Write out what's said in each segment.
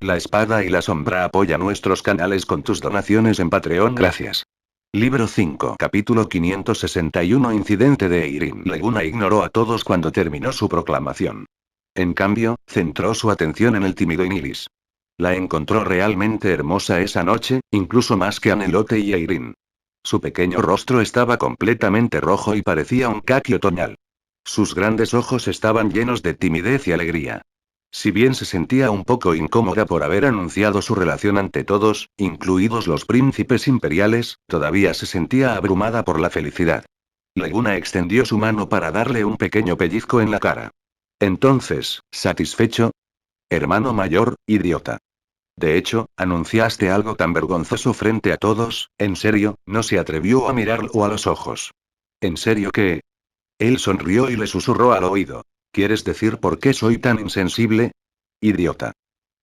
La Espada y la Sombra apoya nuestros canales con tus donaciones en Patreon. Gracias. Libro 5. Capítulo 561. Incidente de Eirin. Leguna ignoró a todos cuando terminó su proclamación. En cambio, centró su atención en el tímido Inilis. La encontró realmente hermosa esa noche, incluso más que Anelote y Eirin. Su pequeño rostro estaba completamente rojo y parecía un caqui otoñal. Sus grandes ojos estaban llenos de timidez y alegría. Si bien se sentía un poco incómoda por haber anunciado su relación ante todos, incluidos los príncipes imperiales, todavía se sentía abrumada por la felicidad. Leguna extendió su mano para darle un pequeño pellizco en la cara. Entonces, ¿satisfecho? Hermano mayor, idiota. De hecho, anunciaste algo tan vergonzoso frente a todos, ¿en serio? No se atrevió a mirarlo a los ojos. ¿En serio qué? Él sonrió y le susurró al oído. ¿Quieres decir por qué soy tan insensible? Idiota.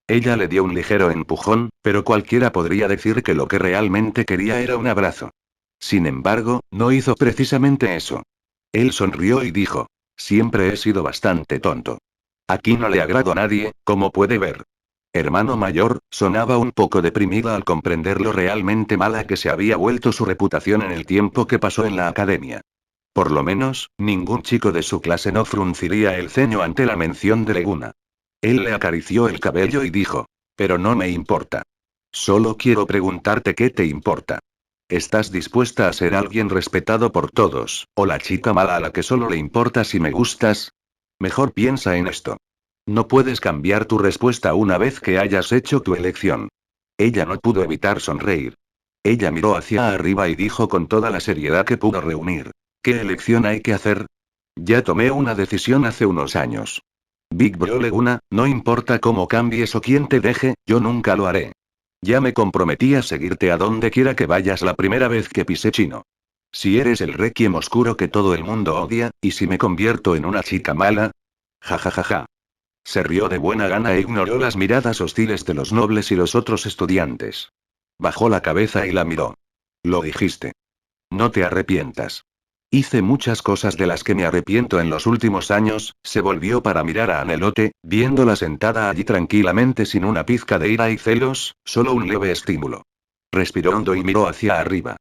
Ella le dio un ligero empujón, pero cualquiera podría decir que lo que realmente quería era un abrazo. Sin embargo, no hizo precisamente eso. Él sonrió y dijo. Siempre he sido bastante tonto. Aquí no le agrado a nadie, como puede ver. Hermano mayor, sonaba un poco deprimida al comprender lo realmente mala que se había vuelto su reputación en el tiempo que pasó en la academia. Por lo menos, ningún chico de su clase no frunciría el ceño ante la mención de Leguna. Él le acarició el cabello y dijo. Pero no me importa. Solo quiero preguntarte qué te importa. ¿Estás dispuesta a ser alguien respetado por todos, o la chica mala a la que solo le importa si me gustas? Mejor piensa en esto. No puedes cambiar tu respuesta una vez que hayas hecho tu elección. Ella no pudo evitar sonreír. Ella miró hacia arriba y dijo con toda la seriedad que pudo reunir. ¿Qué elección hay que hacer? Ya tomé una decisión hace unos años. Big Bro Leguna, no importa cómo cambies o quién te deje, yo nunca lo haré. Ya me comprometí a seguirte a donde quiera que vayas la primera vez que pise Chino. Si eres el Requiem oscuro que todo el mundo odia, ¿y si me convierto en una chica mala? Ja ja ja ja. Se rió de buena gana e ignoró las miradas hostiles de los nobles y los otros estudiantes. Bajó la cabeza y la miró. Lo dijiste. No te arrepientas. Hice muchas cosas de las que me arrepiento en los últimos años. Se volvió para mirar a Anelote, viéndola sentada allí tranquilamente sin una pizca de ira y celos, solo un leve estímulo. Respiró hondo y miró hacia arriba.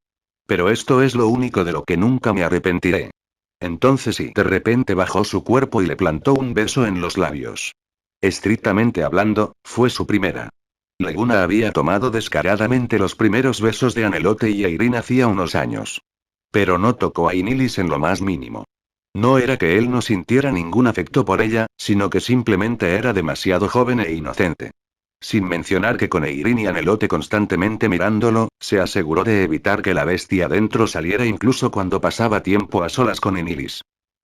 Pero esto es lo único de lo que nunca me arrepentiré. Entonces sí. De repente bajó su cuerpo y le plantó un beso en los labios. Estrictamente hablando, fue su primera. Leguna había tomado descaradamente los primeros besos de Anelote y Eirin hacía unos años. Pero no tocó a Inilis en lo más mínimo. No era que él no sintiera ningún afecto por ella, sino que simplemente era demasiado joven e inocente. Sin mencionar que con Eirin y Anelote constantemente mirándolo, se aseguró de evitar que la bestia dentro saliera incluso cuando pasaba tiempo a solas con Inilis.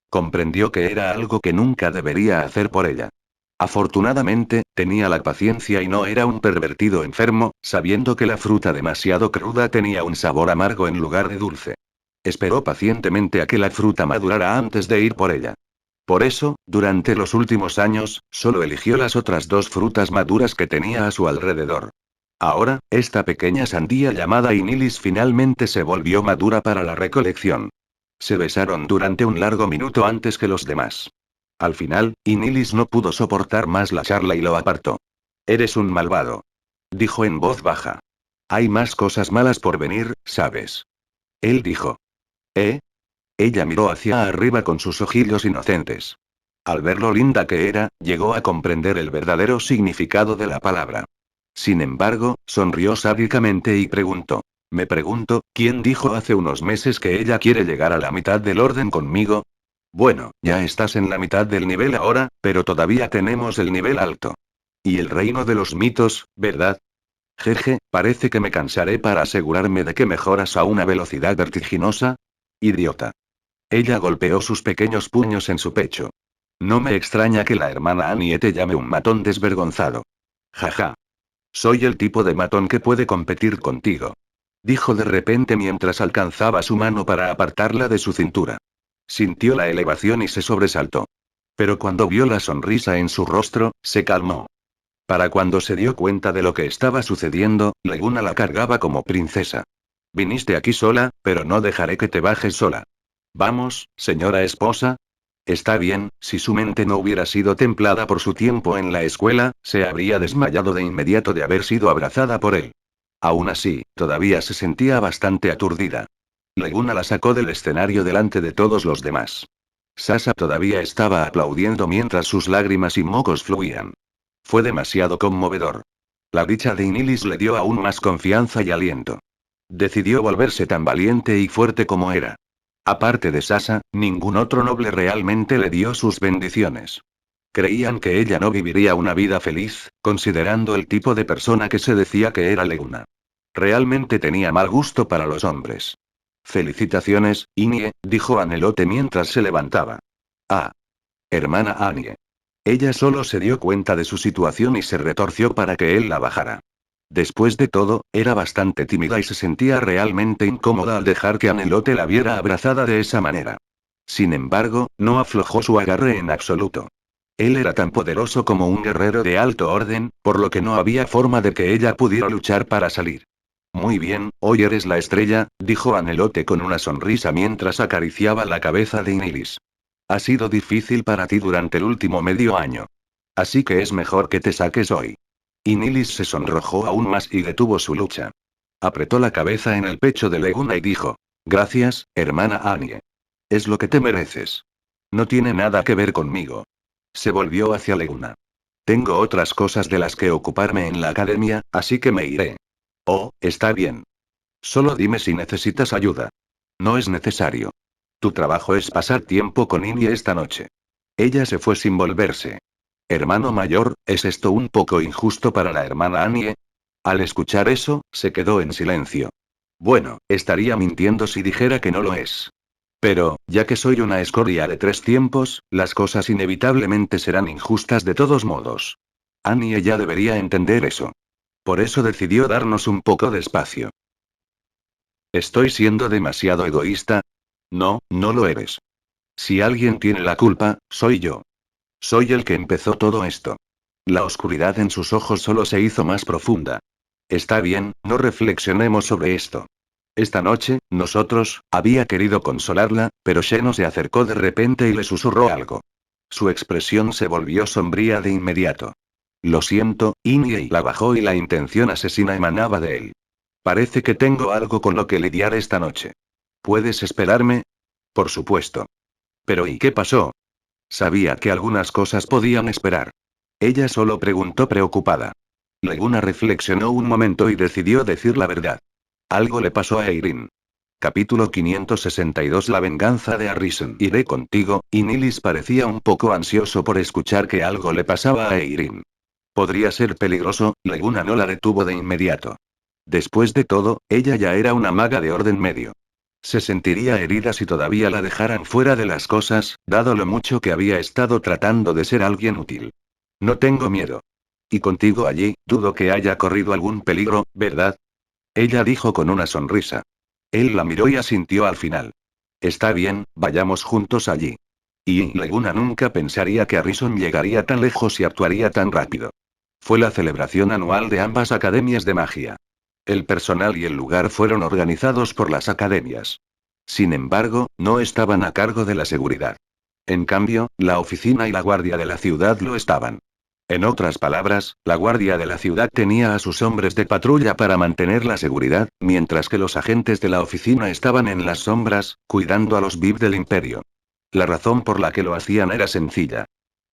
Comprendió que era algo que nunca debería hacer por ella. Afortunadamente, tenía la paciencia y no era un pervertido enfermo, sabiendo que la fruta demasiado cruda tenía un sabor amargo en lugar de dulce. Esperó pacientemente a que la fruta madurara antes de ir por ella. Por eso, durante los últimos años, solo eligió las otras dos frutas maduras que tenía a su alrededor. Ahora, esta pequeña sandía llamada Inilis finalmente se volvió madura para la recolección. Se besaron durante un largo minuto antes que los demás. Al final, Inilis no pudo soportar más la charla y lo apartó. Eres un malvado. Dijo en voz baja. Hay más cosas malas por venir, ¿sabes? Él dijo. ¿Eh? Ella miró hacia arriba con sus ojillos inocentes. Al ver lo linda que era, llegó a comprender el verdadero significado de la palabra. Sin embargo, sonrió sádicamente y preguntó. Me pregunto, ¿quién dijo hace unos meses que ella quiere llegar a la mitad del orden conmigo? Bueno, ya estás en la mitad del nivel ahora, pero todavía tenemos el nivel alto. Y el reino de los mitos, ¿verdad? Jeje, parece que me cansaré para asegurarme de que mejoras a una velocidad vertiginosa. Idiota. Ella golpeó sus pequeños puños en su pecho. No me extraña que la hermana Annie te llame un matón desvergonzado. Jaja. Soy el tipo de matón que puede competir contigo. Dijo de repente mientras alcanzaba su mano para apartarla de su cintura. Sintió la elevación y se sobresaltó. Pero cuando vio la sonrisa en su rostro, se calmó. Para cuando se dio cuenta de lo que estaba sucediendo, Leguna la cargaba como princesa. Viniste aquí sola, pero no dejaré que te bajes sola. Vamos, señora esposa. Está bien, si su mente no hubiera sido templada por su tiempo en la escuela, se habría desmayado de inmediato de haber sido abrazada por él. Aún así, todavía se sentía bastante aturdida. Leguna la sacó del escenario delante de todos los demás. Sasa todavía estaba aplaudiendo mientras sus lágrimas y mocos fluían. Fue demasiado conmovedor. La dicha de Inilis le dio aún más confianza y aliento. Decidió volverse tan valiente y fuerte como era. Aparte de Sasa, ningún otro noble realmente le dio sus bendiciones. Creían que ella no viviría una vida feliz, considerando el tipo de persona que se decía que era Leguna. Realmente tenía mal gusto para los hombres. Felicitaciones, Inie, dijo Anelote mientras se levantaba. Ah. Hermana Anie. Ella solo se dio cuenta de su situación y se retorció para que él la bajara. Después de todo, era bastante tímida y se sentía realmente incómoda al dejar que Anelote la viera abrazada de esa manera. Sin embargo, no aflojó su agarre en absoluto. Él era tan poderoso como un guerrero de alto orden, por lo que no había forma de que ella pudiera luchar para salir. Muy bien, hoy eres la estrella, dijo Anelote con una sonrisa mientras acariciaba la cabeza de Inilis. Ha sido difícil para ti durante el último medio año. Así que es mejor que te saques hoy. Inilis se sonrojó aún más y detuvo su lucha. Apretó la cabeza en el pecho de Leguna y dijo: Gracias, hermana Anie. Es lo que te mereces. No tiene nada que ver conmigo. Se volvió hacia Leguna. Tengo otras cosas de las que ocuparme en la academia, así que me iré. Oh, está bien. Solo dime si necesitas ayuda. No es necesario. Tu trabajo es pasar tiempo con Inie esta noche. Ella se fue sin volverse. Hermano mayor, ¿es esto un poco injusto para la hermana Anie? Al escuchar eso, se quedó en silencio. Bueno, estaría mintiendo si dijera que no lo es. Pero, ya que soy una escoria de 3 tiempos, las cosas inevitablemente serán injustas de todos modos. Anie ya debería entender eso. Por eso decidió darnos un poco de espacio. ¿Estoy siendo demasiado egoísta? No, no lo eres. Si alguien tiene la culpa, soy yo. Soy el que empezó todo esto. La oscuridad en sus ojos solo se hizo más profunda. Está bien, no reflexionemos sobre esto. Esta noche, nosotros, había querido consolarla, pero Sheno se acercó de repente y le susurró algo. Su expresión se volvió sombría de inmediato. Lo siento, Inie, y la bajó y la intención asesina emanaba de él. Parece que tengo algo con lo que lidiar esta noche. ¿Puedes esperarme? Por supuesto. Pero ¿y qué pasó? Sabía que algunas cosas podían esperar. Ella solo preguntó preocupada. Leguna reflexionó un momento y decidió decir la verdad. Algo le pasó a Eirin. Capítulo 562. La venganza de Arisen. Iré contigo, y Nilis parecía un poco ansioso por escuchar que algo le pasaba a Eirin. Podría ser peligroso, Leguna no la detuvo de inmediato. Después de todo, ella ya era una maga de orden medio. Se sentiría herida si todavía la dejaran fuera de las cosas, dado lo mucho que había estado tratando de ser alguien útil. No tengo miedo. Y contigo allí, dudo que haya corrido algún peligro, ¿verdad? Ella dijo con una sonrisa. Él la miró y asintió al final. Está bien, vayamos juntos allí. Y Leguna nunca pensaría que Arisen llegaría tan lejos y actuaría tan rápido. Fue la celebración anual de ambas academias de magia. El personal y el lugar fueron organizados por las academias. Sin embargo, no estaban a cargo de la seguridad. En cambio, la oficina y la guardia de la ciudad lo estaban. En otras palabras, la guardia de la ciudad tenía a sus hombres de patrulla para mantener la seguridad, mientras que los agentes de la oficina estaban en las sombras, cuidando a los VIP del imperio. La razón por la que lo hacían era sencilla.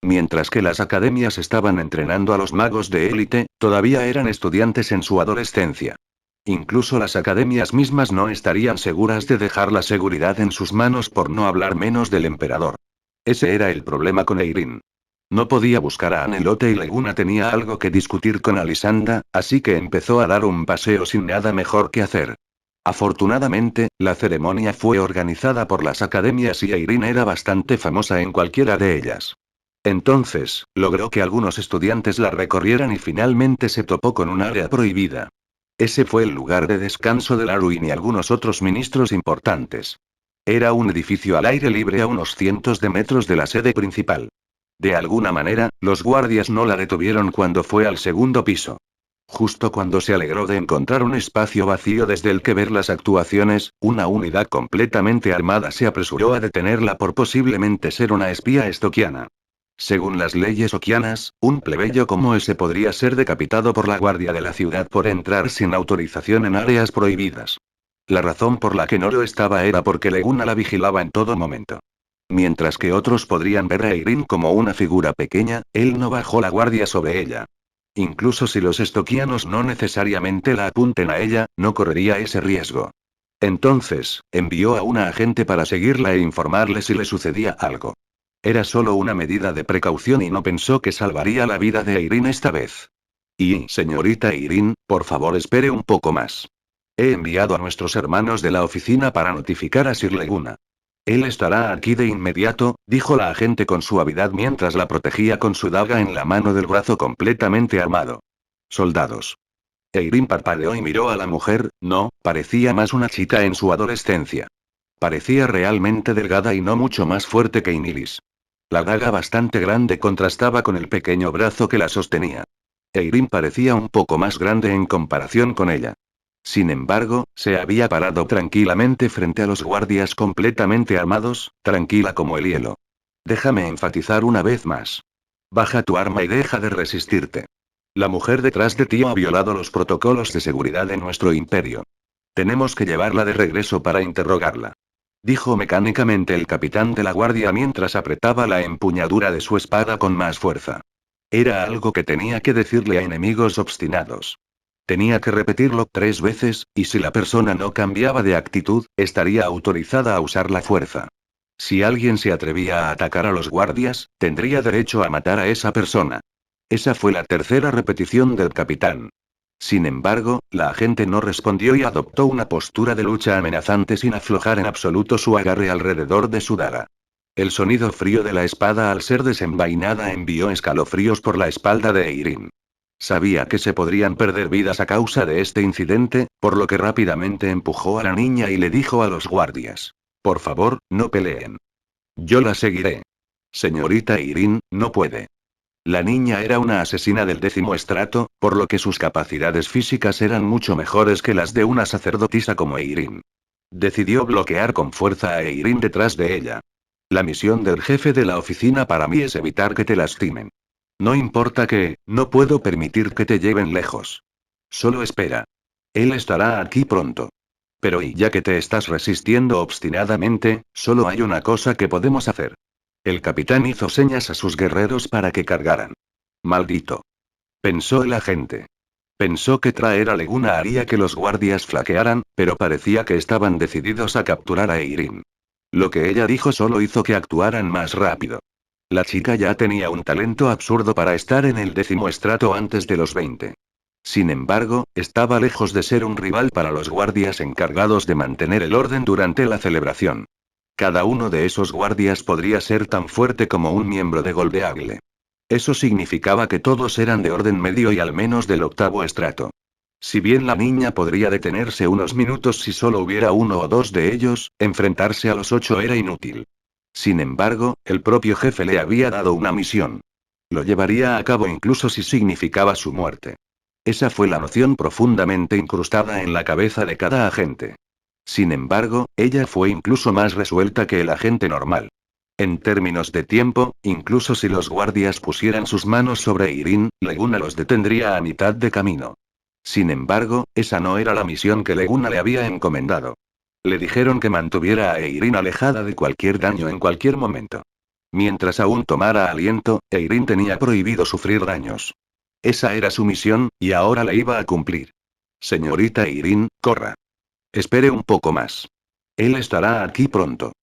Mientras que las academias estaban entrenando a los magos de élite, todavía eran estudiantes en su adolescencia. Incluso las academias mismas no estarían seguras de dejar la seguridad en sus manos por no hablar menos del emperador. Ese era el problema con Eirin. No podía buscar a Anelote y Leguna tenía algo que discutir con Alisanda, así que empezó a dar un paseo sin nada mejor que hacer. Afortunadamente, la ceremonia fue organizada por las academias y Eirin era bastante famosa en cualquiera de ellas. Entonces, logró que algunos estudiantes la recorrieran y finalmente se topó con un área prohibida. Ese fue el lugar de descanso de Laruin y algunos otros ministros importantes. Era un edificio al aire libre a unos cientos de metros de la sede principal. De alguna manera, los guardias no la detuvieron cuando fue al segundo piso. Justo cuando se alegró de encontrar un espacio vacío desde el que ver las actuaciones, una unidad completamente armada se apresuró a detenerla por posiblemente ser una espía estoquiana. Según las leyes oquianas, un plebeyo como ese podría ser decapitado por la guardia de la ciudad por entrar sin autorización en áreas prohibidas. La razón por la que no lo estaba era porque Leguna la vigilaba en todo momento. Mientras que otros podrían ver a Eirin como una figura pequeña, él no bajó la guardia sobre ella. Incluso si los estoquianos no necesariamente la apunten a ella, no correría ese riesgo. Entonces, envió a una agente para seguirla e informarle si le sucedía algo. Era solo una medida de precaución y no pensó que salvaría la vida de Eirin esta vez. Y, señorita Eirin, por favor espere un poco más. He enviado a nuestros hermanos de la oficina para notificar a Sir Leguna. Él estará aquí de inmediato, dijo la agente con suavidad mientras la protegía con su daga en la mano del brazo completamente armado. Soldados. Eirin parpadeó y miró a la mujer, no, parecía más una chica en su adolescencia. Parecía realmente delgada y no mucho más fuerte que Inilis. La daga bastante grande contrastaba con el pequeño brazo que la sostenía. Eirin parecía un poco más grande en comparación con ella. Sin embargo, se había parado tranquilamente frente a los guardias completamente armados, tranquila como el hielo. Déjame enfatizar una vez más. Baja tu arma y deja de resistirte. La mujer detrás de ti ha violado los protocolos de seguridad de nuestro imperio. Tenemos que llevarla de regreso para interrogarla. Dijo mecánicamente el capitán de la guardia mientras apretaba la empuñadura de su espada con más fuerza. Era algo que tenía que decirle a enemigos obstinados. Tenía que repetirlo 3 veces, y si la persona no cambiaba de actitud, estaría autorizada a usar la fuerza. Si alguien se atrevía a atacar a los guardias, tendría derecho a matar a esa persona. Esa fue la tercera repetición del capitán. Sin embargo, la agente no respondió y adoptó una postura de lucha amenazante sin aflojar en absoluto su agarre alrededor de su daga. El sonido frío de la espada al ser desenvainada envió escalofríos por la espalda de Eirin. Sabía que se podrían perder vidas a causa de este incidente, por lo que rápidamente empujó a la niña y le dijo a los guardias. Por favor, no peleen. Yo la seguiré. Señorita Eirin, no puede. La niña era una asesina del 10º estrato, por lo que sus capacidades físicas eran mucho mejores que las de una sacerdotisa como Eirin. Decidió bloquear con fuerza a Eirin detrás de ella. La misión del jefe de la oficina para mí es evitar que te lastimen. No importa que, no puedo permitir que te lleven lejos. Solo espera. Él estará aquí pronto. Pero y ya que te estás resistiendo obstinadamente, solo hay una cosa que podemos hacer. El capitán hizo señas a sus guerreros para que cargaran. Maldito. Pensó el agente. Pensó que traer a Leguna haría que los guardias flaquearan, pero parecía que estaban decididos a capturar a Eirin. Lo que ella dijo solo hizo que actuaran más rápido. La chica ya tenía un talento absurdo para estar en el 10º estrato antes de los 20. Sin embargo, estaba lejos de ser un rival para los guardias encargados de mantener el orden durante la celebración. Cada uno de esos guardias podría ser tan fuerte como un miembro de Goldeagle. Eso significaba que todos eran de orden medio y al menos del 8º estrato. Si bien la niña podría detenerse unos minutos si solo hubiera uno o dos de ellos, enfrentarse a los 8 era inútil. Sin embargo, el propio jefe le había dado una misión. Lo llevaría a cabo incluso si significaba su muerte. Esa fue la noción profundamente incrustada en la cabeza de cada agente. Sin embargo, ella fue incluso más resuelta que el agente normal. En términos de tiempo, incluso si los guardias pusieran sus manos sobre Eirin, Leguna los detendría a mitad de camino. Sin embargo, esa no era la misión que Leguna le había encomendado. Le dijeron que mantuviera a Eirin alejada de cualquier daño en cualquier momento. Mientras aún tomara aliento, Eirin tenía prohibido sufrir daños. Esa era su misión, y ahora la iba a cumplir. Señorita Eirin, corra. Espere un poco más. Él estará aquí pronto.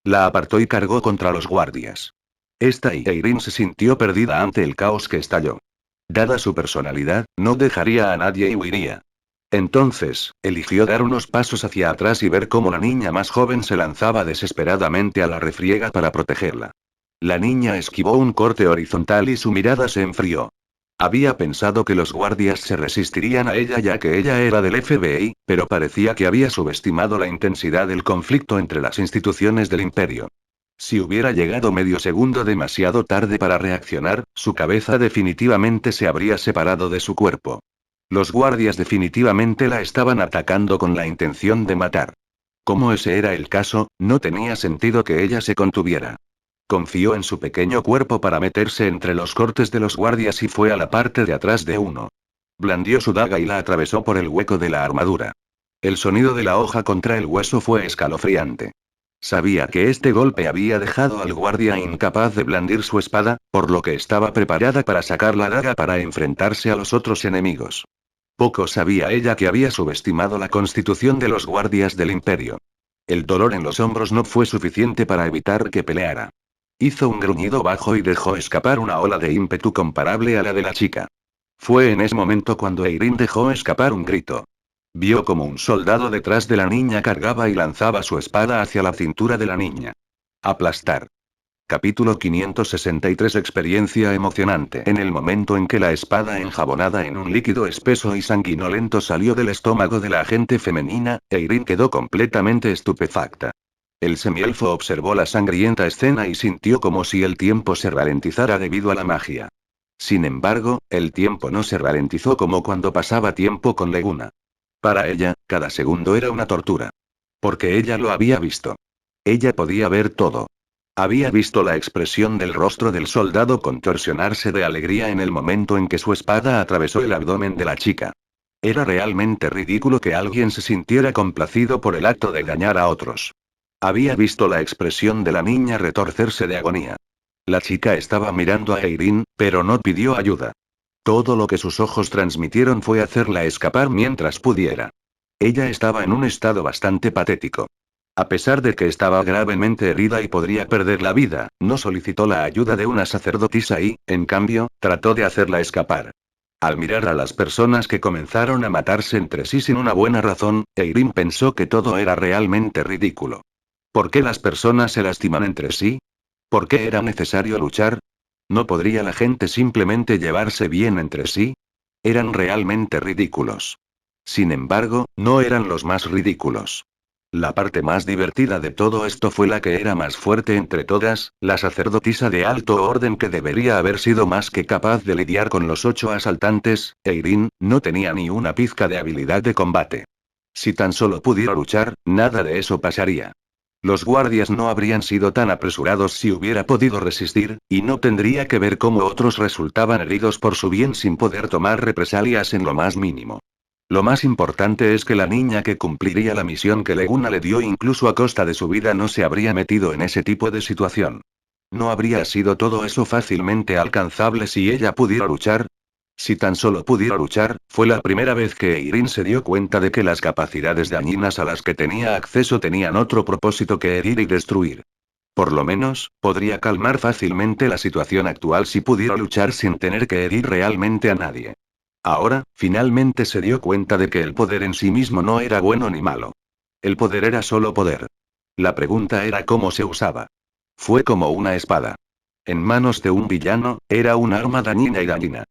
La apartó y cargó contra los guardias. Esta y Eirin se sintió perdida ante el caos que estalló. Dada su personalidad, no dejaría a nadie y huiría. Entonces, eligió dar unos pasos hacia atrás y ver cómo la niña más joven se lanzaba desesperadamente a la refriega para protegerla. La niña esquivó un corte horizontal y su mirada se enfrió. Había pensado que los guardias se resistirían a ella ya que ella era del FBI, pero parecía que había subestimado la intensidad del conflicto entre las instituciones del imperio. Si hubiera llegado medio segundo demasiado tarde para reaccionar, su cabeza definitivamente se habría separado de su cuerpo. Los guardias definitivamente la estaban atacando con la intención de matar. Como ese era el caso, no tenía sentido que ella se contuviera. Confió en su pequeño cuerpo para meterse entre los cortes de los guardias y fue a la parte de atrás de uno. Blandió su daga y la atravesó por el hueco de la armadura. El sonido de la hoja contra el hueso fue escalofriante. Sabía que este golpe había dejado al guardia incapaz de blandir su espada, por lo que estaba preparada para sacar la daga para enfrentarse a los otros enemigos. Poco sabía ella que había subestimado la constitución de los guardias del imperio. El dolor en los hombros no fue suficiente para evitar que peleara. Hizo un gruñido bajo y dejó escapar una ola de ímpetu comparable a la de la chica. Fue en ese momento cuando Eirin dejó escapar un grito. Vio como un soldado detrás de la niña cargaba y lanzaba su espada hacia la cintura de la niña. Aplastar. Capítulo 563. Experiencia emocionante. En el momento en que la espada enjabonada en un líquido espeso y sanguinolento salió del estómago de la agente femenina, Eirin quedó completamente estupefacta. El semielfo observó la sangrienta escena y sintió como si el tiempo se ralentizara debido a la magia. Sin embargo, el tiempo no se ralentizó como cuando pasaba tiempo con Leguna. Para ella, cada segundo era una tortura. Porque ella lo había visto. Ella podía ver todo. Había visto la expresión del rostro del soldado contorsionarse de alegría en el momento en que su espada atravesó el abdomen de la chica. Era realmente ridículo que alguien se sintiera complacido por el acto de dañar a otros. Había visto la expresión de la niña retorcerse de agonía. La chica estaba mirando a Eirin, pero no pidió ayuda. Todo lo que sus ojos transmitieron fue hacerla escapar mientras pudiera. Ella estaba en un estado bastante patético. A pesar de que estaba gravemente herida y podría perder la vida, no solicitó la ayuda de una sacerdotisa y, en cambio, trató de hacerla escapar. Al mirar a las personas que comenzaron a matarse entre sí sin una buena razón, Eirin pensó que todo era realmente ridículo. ¿Por qué las personas se lastiman entre sí? ¿Por qué era necesario luchar? ¿No podría la gente simplemente llevarse bien entre sí? Eran realmente ridículos. Sin embargo, no eran los más ridículos. La parte más divertida de todo esto fue la que era más fuerte entre todas, la sacerdotisa de alto orden que debería haber sido más que capaz de lidiar con los 8 asaltantes. Eirin no tenía ni una pizca de habilidad de combate. Si tan solo pudiera luchar, nada de eso pasaría. Los guardias no habrían sido tan apresurados si hubiera podido resistir, y no tendría que ver cómo otros resultaban heridos por su bien sin poder tomar represalias en lo más mínimo. Lo más importante es que la niña que cumpliría la misión que Leguna le dio incluso a costa de su vida no se habría metido en ese tipo de situación. ¿No habría sido todo eso fácilmente alcanzable si ella pudiera luchar? Si tan solo pudiera luchar, fue la primera vez que Eirin se dio cuenta de que las capacidades dañinas a las que tenía acceso tenían otro propósito que herir y destruir. Por lo menos, podría calmar fácilmente la situación actual si pudiera luchar sin tener que herir realmente a nadie. Ahora, finalmente se dio cuenta de que el poder en sí mismo no era bueno ni malo. El poder era solo poder. La pregunta era cómo se usaba. Fue como una espada. En manos de un villano, era un arma dañina y dañina.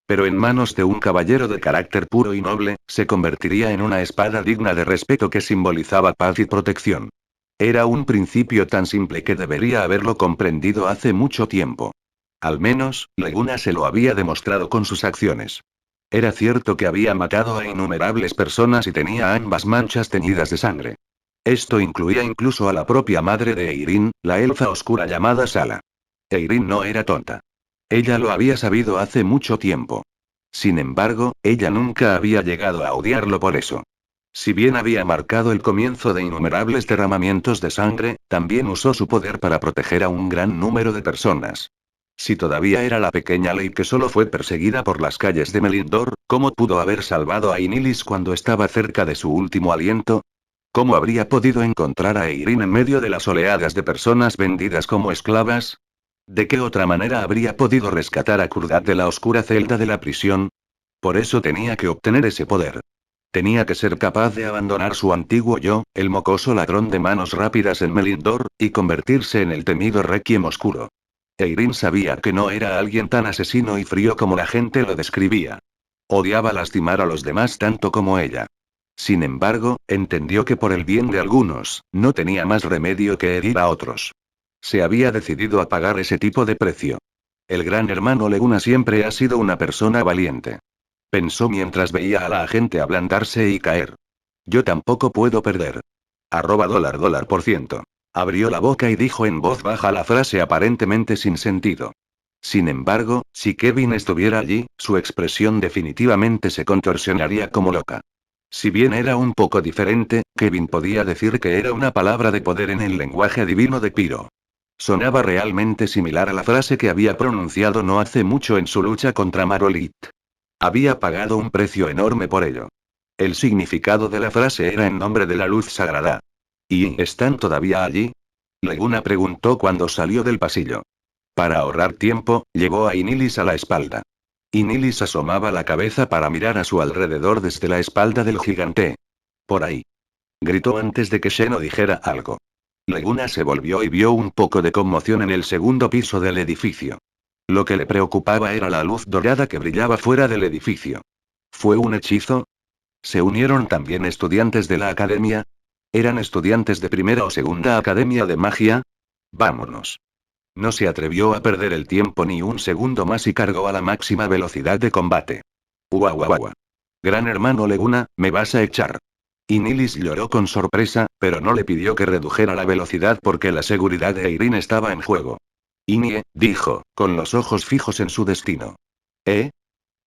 Pero en manos de un caballero de carácter puro y noble, se convertiría en una espada digna de respeto que simbolizaba paz y protección. Era un principio tan simple que debería haberlo comprendido hace mucho tiempo. Al menos, Leguna se lo había demostrado con sus acciones. Era cierto que había matado a innumerables personas y tenía ambas manchas teñidas de sangre. Esto incluía incluso a la propia madre de Eirin, la elfa oscura llamada Sala. Eirin no era tonta. Ella lo había sabido hace mucho tiempo. Sin embargo, ella nunca había llegado a odiarlo por eso. Si bien había marcado el comienzo de innumerables derramamientos de sangre, también usó su poder para proteger a un gran número de personas. Si todavía era la pequeña Ley que solo fue perseguida por las calles de Melindor, ¿cómo pudo haber salvado a Inilis cuando estaba cerca de su último aliento? ¿Cómo habría podido encontrar a Eirin en medio de las oleadas de personas vendidas como esclavas? ¿De qué otra manera habría podido rescatar a Kurdat de la oscura celda de la prisión? Por eso tenía que obtener ese poder. Tenía que ser capaz de abandonar su antiguo yo, el mocoso ladrón de manos rápidas en Melindor, y convertirse en el temido Requiem oscuro. Eirin sabía que no era alguien tan asesino y frío como la gente lo describía. Odiaba lastimar a los demás tanto como ella. Sin embargo, entendió que por el bien de algunos, no tenía más remedio que herir a otros. Se había decidido a pagar ese tipo de precio. El gran hermano Leguna siempre ha sido una persona valiente. Pensó mientras veía a la agente ablandarse y caer. Yo tampoco puedo perder. $. Abrió la boca y dijo en voz baja la frase aparentemente sin sentido. Sin embargo, si Kevin estuviera allí, su expresión definitivamente se contorsionaría como loca. Si bien era un poco diferente, Kevin podía decir que era una palabra de poder en el lenguaje divino de Pyro. Sonaba realmente similar a la frase que había pronunciado no hace mucho en su lucha contra Marolit. Había pagado un precio enorme por ello. El significado de la frase era en nombre de la luz sagrada. ¿Y están todavía allí? Leguna preguntó cuando salió del pasillo. Para ahorrar tiempo, llevó a Inilis a la espalda. Inilis asomaba la cabeza para mirar a su alrededor desde la espalda del gigante. Por ahí. Gritó antes de que Sheno dijera algo. Leguna se volvió y vio un poco de conmoción en el segundo piso del edificio. Lo que le preocupaba era la luz dorada que brillaba fuera del edificio. ¿Fue un hechizo? ¿Se unieron también estudiantes de la academia? ¿Eran estudiantes de primera o segunda academia de magia? Vámonos. No se atrevió a perder el tiempo ni un segundo más y cargó a la máxima velocidad de combate. ¡Uau! Gran hermano Leguna, ¿me vas a echar? Inilis lloró con sorpresa, pero no le pidió que redujera la velocidad porque la seguridad de Irene estaba en juego. Inie, dijo, con los ojos fijos en su destino. ¿Eh?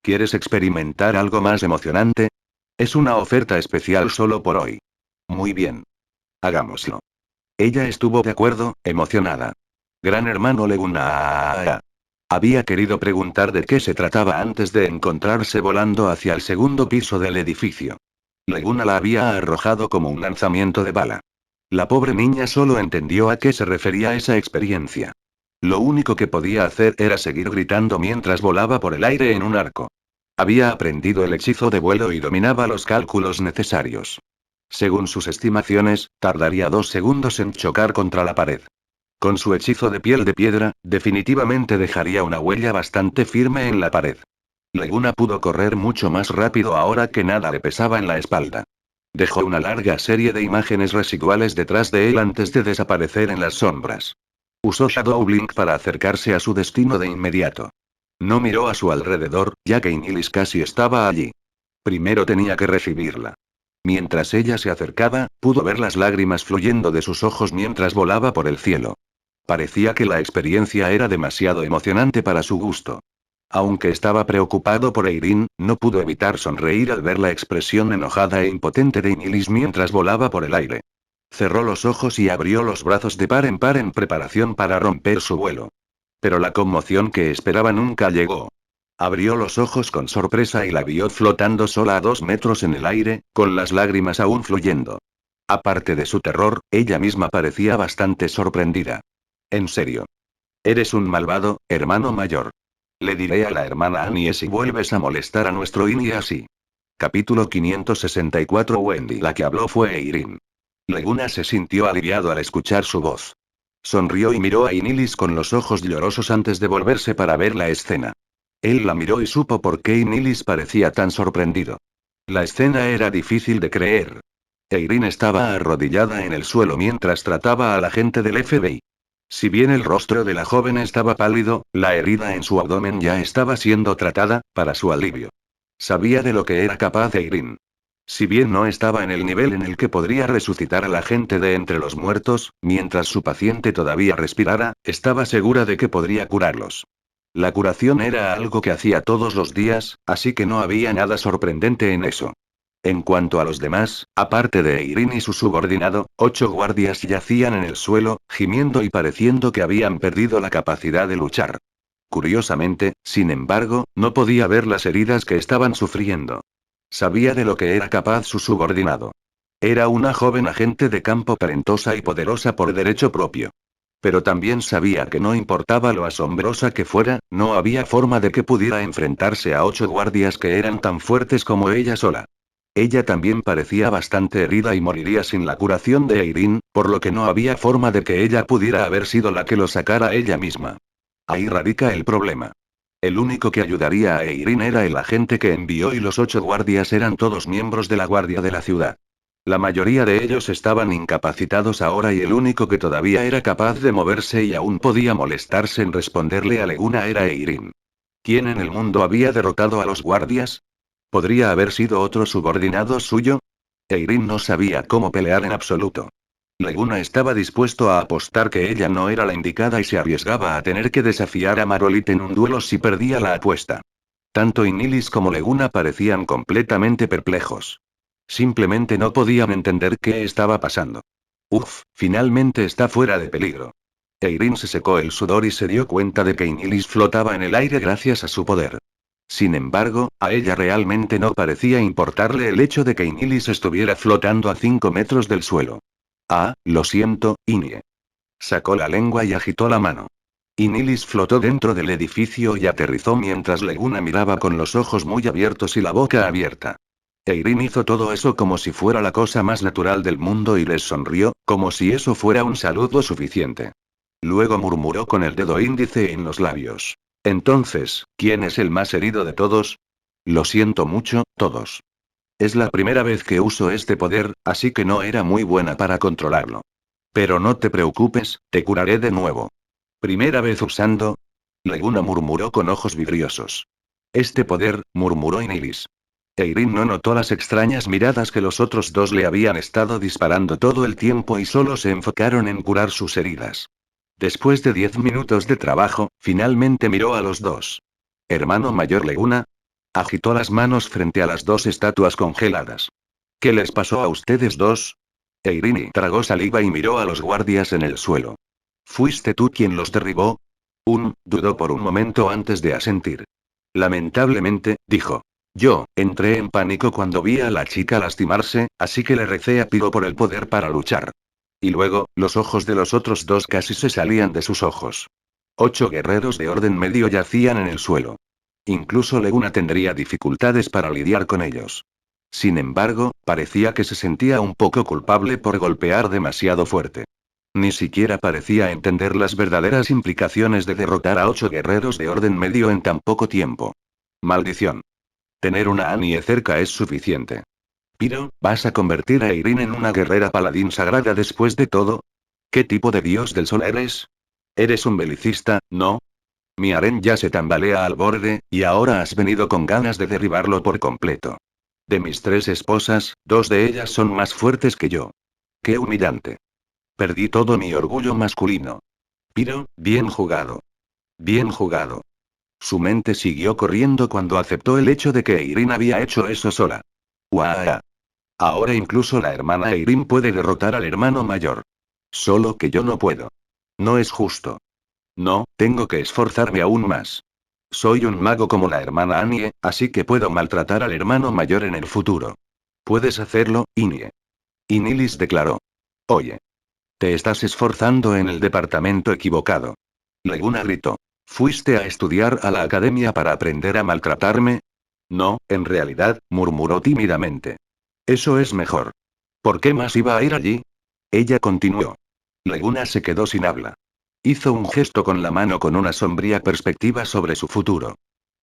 ¿Quieres experimentar algo más emocionante? Es una oferta especial solo por hoy. Muy bien. Hagámoslo. Ella estuvo de acuerdo, emocionada. Gran hermano Leguna. Había querido preguntar de qué se trataba antes de encontrarse volando hacia el segundo piso del edificio. Leguna la había arrojado como un lanzamiento de bala. La pobre niña solo entendió a qué se refería esa experiencia. Lo único que podía hacer era seguir gritando mientras volaba por el aire en un arco. Había aprendido el hechizo de vuelo y dominaba los cálculos necesarios. Según sus estimaciones, tardaría 2 segundos en chocar contra la pared. Con su hechizo de piel de piedra, definitivamente dejaría una huella bastante firme en la pared. Leguna pudo correr mucho más rápido ahora que nada le pesaba en la espalda. Dejó una larga serie de imágenes residuales detrás de él antes de desaparecer en las sombras. Usó Shadow Blink para acercarse a su destino de inmediato. No miró a su alrededor, ya que Inilis casi estaba allí. Primero tenía que recibirla. Mientras ella se acercaba, pudo ver las lágrimas fluyendo de sus ojos mientras volaba por el cielo. Parecía que la experiencia era demasiado emocionante para su gusto. Aunque estaba preocupado por Irene, no pudo evitar sonreír al ver la expresión enojada e impotente de Inilis mientras volaba por el aire. Cerró los ojos y abrió los brazos de par en par en preparación para romper su vuelo. Pero la conmoción que esperaba nunca llegó. Abrió los ojos con sorpresa y la vio flotando sola a 2 metros en el aire, con las lágrimas aún fluyendo. Aparte de su terror, ella misma parecía bastante sorprendida. En serio. Eres un malvado, hermano mayor. Le diré a la hermana Annie si vuelves a molestar a nuestro Inie así. Capítulo 564. Wendy. La que habló fue Irene. Leguna se sintió aliviado al escuchar su voz. Sonrió y miró a Inilis con los ojos llorosos antes de volverse para ver la escena. Él la miró y supo por qué Inilis parecía tan sorprendido. La escena era difícil de creer. Irene estaba arrodillada en el suelo mientras trataba a la gente del FBI. Si bien el rostro de la joven estaba pálido, la herida en su abdomen ya estaba siendo tratada, para su alivio. Sabía de lo que era capaz Irene. Si bien no estaba en el nivel en el que podría resucitar a la gente de entre los muertos, mientras su paciente todavía respirara, estaba segura de que podría curarlos. La curación era algo que hacía todos los días, así que no había nada sorprendente en eso. En cuanto a los demás, aparte de Irene y su subordinado, 8 guardias yacían en el suelo, gimiendo y pareciendo que habían perdido la capacidad de luchar. Curiosamente, sin embargo, no podía ver las heridas que estaban sufriendo. Sabía de lo que era capaz su subordinado. Era una joven agente de campo talentosa y poderosa por derecho propio. Pero también sabía que no importaba lo asombrosa que fuera, no había forma de que pudiera enfrentarse a 8 guardias que eran tan fuertes como ella sola. Ella también parecía bastante herida y moriría sin la curación de Irene, por lo que no había forma de que ella pudiera haber sido la que lo sacara ella misma. Ahí radica el problema. El único que ayudaría a Irene era el agente que envió y los 8 guardias eran todos miembros de la guardia de la ciudad. La mayoría de ellos estaban incapacitados ahora y el único que todavía era capaz de moverse y aún podía molestarse en responderle a Leguna era Irene. ¿Quién en el mundo había derrotado a los guardias? ¿Podría haber sido otro subordinado suyo? Eirin no sabía cómo pelear en absoluto. Leguna estaba dispuesto a apostar que ella no era la indicada y se arriesgaba a tener que desafiar a Marolit en un duelo si perdía la apuesta. Tanto Inilis como Leguna parecían completamente perplejos. Simplemente no podían entender qué estaba pasando. Uf, finalmente está fuera de peligro. Eirin se secó el sudor y se dio cuenta de que Inilis flotaba en el aire gracias a su poder. Sin embargo, a ella realmente no parecía importarle el hecho de que Inilis estuviera flotando a 5 metros del suelo. Ah, lo siento, Inie. Sacó la lengua y agitó la mano. Inilis flotó dentro del edificio y aterrizó mientras Leguna miraba con los ojos muy abiertos y la boca abierta. Eirin hizo todo eso como si fuera la cosa más natural del mundo y les sonrió, como si eso fuera un saludo suficiente. Luego murmuró con el dedo índice en los labios. Entonces, ¿quién es el más herido de todos? Lo siento mucho, todos. Es la primera vez que uso este poder, así que no era muy buena para controlarlo. Pero no te preocupes, te curaré de nuevo. ¿Primera vez usando? Leguna murmuró con ojos vidriosos. Este poder, murmuró Inilis. Eirin no notó las extrañas miradas que los otros dos le habían estado disparando todo el tiempo y solo se enfocaron en curar sus heridas. Después de 10 minutos de trabajo, finalmente miró a los dos. ¿Hermano mayor Leguna? Agitó las manos frente a las dos estatuas congeladas. ¿Qué les pasó a ustedes dos? Eirin tragó saliva y miró a los guardias en el suelo. ¿Fuiste tú quien los derribó? Dudó por un momento antes de asentir. Lamentablemente, dijo. Yo, entré en pánico cuando vi a la chica lastimarse, así que le recé a Piro por el poder para luchar. Y luego, los ojos de los otros dos casi se salían de sus ojos. 8 guerreros de orden medio yacían en el suelo. Incluso Leguna tendría dificultades para lidiar con ellos. Sin embargo, parecía que se sentía un poco culpable por golpear demasiado fuerte. Ni siquiera parecía entender las verdaderas implicaciones de derrotar a 8 guerreros de orden medio en tan poco tiempo. Maldición. Tener una Annie cerca es suficiente. Piro, ¿vas a convertir a Eirin en una guerrera paladín sagrada después de todo? ¿Qué tipo de dios del sol eres? Eres un belicista, ¿no? Mi harén ya se tambalea al borde, y ahora has venido con ganas de derribarlo por completo. De mis 3 esposas, 2 de ellas son más fuertes que yo. ¡Qué humillante! Perdí todo mi orgullo masculino. Piro, bien jugado. Bien jugado. Su mente siguió corriendo cuando aceptó el hecho de que Eirin había hecho eso sola. ¡Guau! Ahora incluso la hermana Eirin puede derrotar al hermano mayor. Solo que yo no puedo. No es justo. No, tengo que esforzarme aún más. Soy un mago como la hermana Annie, así que puedo maltratar al hermano mayor en el futuro. Puedes hacerlo, Inie. Inilis declaró. Oye. Te estás esforzando en el departamento equivocado. Leguna gritó. ¿Fuiste a estudiar a la academia para aprender a maltratarme? No, en realidad, murmuró tímidamente. Eso es mejor. ¿Por qué más iba a ir allí? Ella continuó. Leguna se quedó sin habla. Hizo un gesto con la mano con una sombría perspectiva sobre su futuro.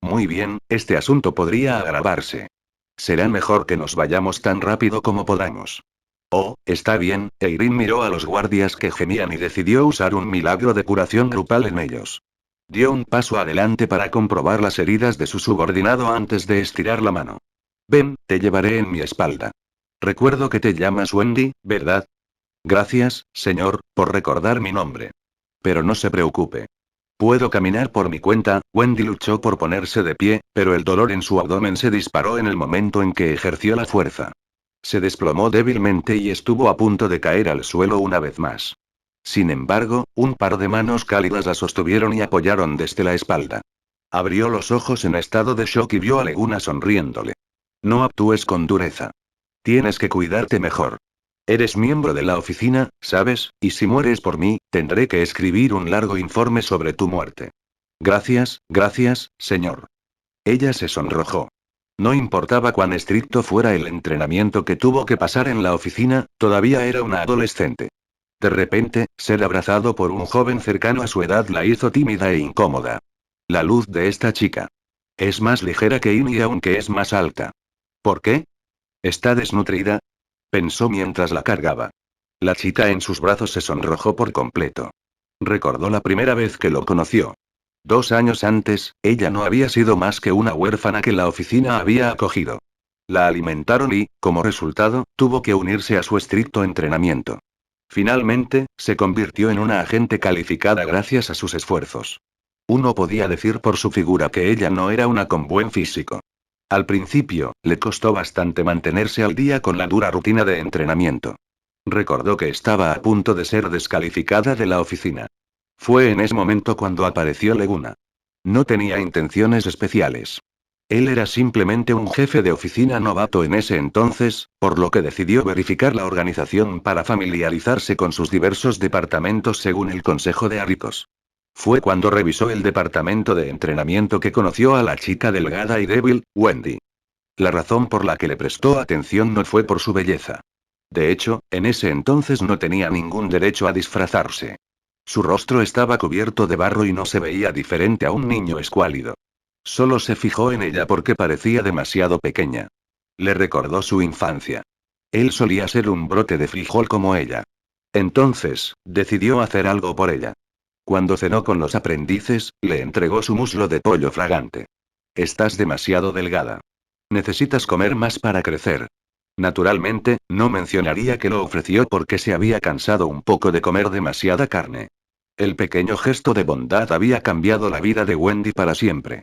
Muy bien, este asunto podría agravarse. Será mejor que nos vayamos tan rápido como podamos. Oh, está bien, Eirin miró a los guardias que gemían y decidió usar un milagro de curación grupal en ellos. Dio un paso adelante para comprobar las heridas de su subordinado antes de estirar la mano. Ven, te llevaré en mi espalda. Recuerdo que te llamas Wendy, ¿verdad? Gracias, señor, por recordar mi nombre. Pero no se preocupe. Puedo caminar por mi cuenta. Wendy luchó por ponerse de pie, pero el dolor en su abdomen se disparó en el momento en que ejerció la fuerza. Se desplomó débilmente y estuvo a punto de caer al suelo una vez más. Sin embargo, un par de manos cálidas la sostuvieron y apoyaron desde la espalda. Abrió los ojos en estado de shock y vio a Leguna sonriéndole. No actúes con dureza. Tienes que cuidarte mejor. Eres miembro de la oficina, ¿sabes? Y si mueres por mí, tendré que escribir un largo informe sobre tu muerte. Gracias, señor. Ella se sonrojó. No importaba cuán estricto fuera el entrenamiento que tuvo que pasar en la oficina, todavía era una adolescente. De repente, ser abrazado por un joven cercano a su edad la hizo tímida e incómoda. La luz de esta chica. Es más ligera que Iny aunque es más alta. ¿Por qué? ¿Está desnutrida? Pensó mientras la cargaba. La chica en sus brazos se sonrojó por completo. Recordó la primera vez que lo conoció. 2 años antes, ella no había sido más que una huérfana que la oficina había acogido. La alimentaron y, como resultado, tuvo que unirse a su estricto entrenamiento. Finalmente, se convirtió en una agente calificada gracias a sus esfuerzos. Uno podía decir por su figura que ella no era una con buen físico. Al principio, le costó bastante mantenerse al día con la dura rutina de entrenamiento. Recordó que estaba a punto de ser descalificada de la oficina. Fue en ese momento cuando apareció Leguna. No tenía intenciones especiales. Él era simplemente un jefe de oficina novato en ese entonces, por lo que decidió verificar la organización para familiarizarse con sus diversos departamentos según el consejo de Arricos. Fue cuando revisó el departamento de entrenamiento que conoció a la chica delgada y débil, Wendy. La razón por la que le prestó atención no fue por su belleza. De hecho, en ese entonces no tenía ningún derecho a disfrazarse. Su rostro estaba cubierto de barro y no se veía diferente a un niño escuálido. Solo se fijó en ella porque parecía demasiado pequeña. Le recordó su infancia. Él solía ser un brote de frijol como ella. Entonces, decidió hacer algo por ella. Cuando cenó con los aprendices, le entregó su muslo de pollo fragante. Estás demasiado delgada. Necesitas comer más para crecer. Naturalmente, no mencionaría que lo ofreció porque se había cansado un poco de comer demasiada carne. El pequeño gesto de bondad había cambiado la vida de Wendy para siempre.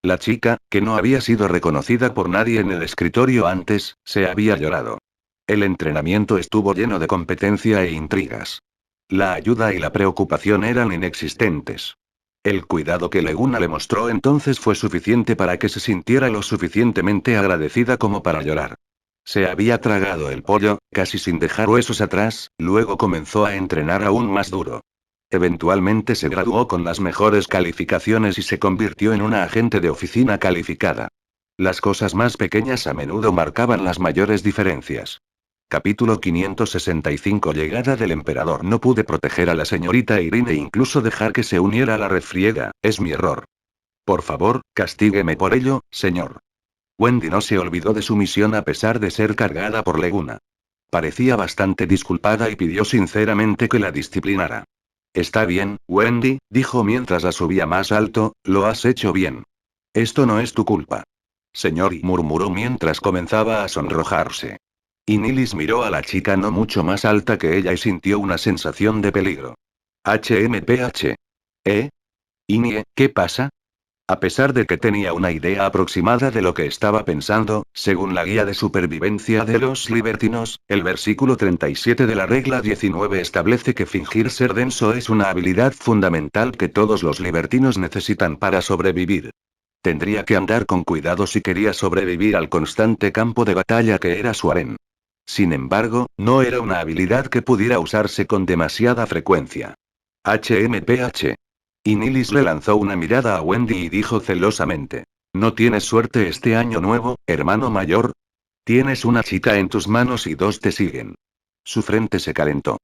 La chica, que no había sido reconocida por nadie en el escritorio antes, se había llorado. El entrenamiento estuvo lleno de competencia e intrigas. La ayuda y la preocupación eran inexistentes. El cuidado que Leguna le mostró entonces fue suficiente para que se sintiera lo suficientemente agradecida como para llorar. Se había tragado el pollo, casi sin dejar huesos atrás, luego comenzó a entrenar aún más duro. Eventualmente se graduó con las mejores calificaciones y se convirtió en una agente de oficina calificada. Las cosas más pequeñas a menudo marcaban las mayores diferencias. Capítulo 565 Llegada del emperador. No pude proteger a la señorita Irene e incluso dejar que se uniera a la refriega, es mi error. Por favor, castígueme por ello, señor. Wendy no se olvidó de su misión a pesar de ser cargada por Leguna. Parecía bastante disculpada y pidió sinceramente que la disciplinara. Está bien, Wendy, dijo mientras la subía más alto, lo has hecho bien. Esto no es tu culpa. Señor, y murmuró mientras comenzaba a sonrojarse. Y Nilis miró a la chica no mucho más alta que ella y sintió una sensación de peligro. HMPH. Inie, ¿qué pasa? A pesar de que tenía una idea aproximada de lo que estaba pensando, según la guía de supervivencia de los libertinos, el versículo 37 de la regla 19 establece que fingir ser denso es una habilidad fundamental que todos los libertinos necesitan para sobrevivir. Tendría que andar con cuidado si quería sobrevivir al constante campo de batalla que era su harén. Sin embargo, no era una habilidad que pudiera usarse con demasiada frecuencia. HMPH. Y Nilis le lanzó una mirada a Wendy y dijo celosamente. ¿No tienes suerte este año nuevo, hermano mayor? Tienes una chica en tus manos y dos te siguen. Su frente se calentó.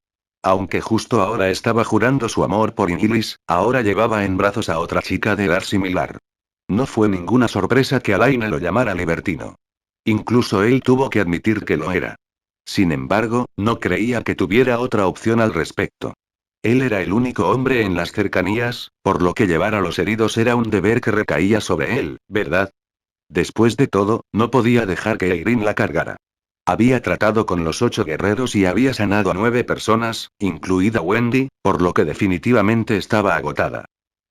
Aunque justo ahora estaba jurando su amor por Nilis, ahora llevaba en brazos a otra chica de edad similar. No fue ninguna sorpresa que Alaine lo llamara libertino. Incluso él tuvo que admitir que lo era. Sin embargo, no creía que tuviera otra opción al respecto. Él era el único hombre en las cercanías, por lo que llevar a los heridos era un deber que recaía sobre él, ¿verdad? Después de todo, no podía dejar que Irene la cargara. Había tratado con los 8 guerreros y había sanado a 9 personas, incluida Wendy, por lo que definitivamente estaba agotada.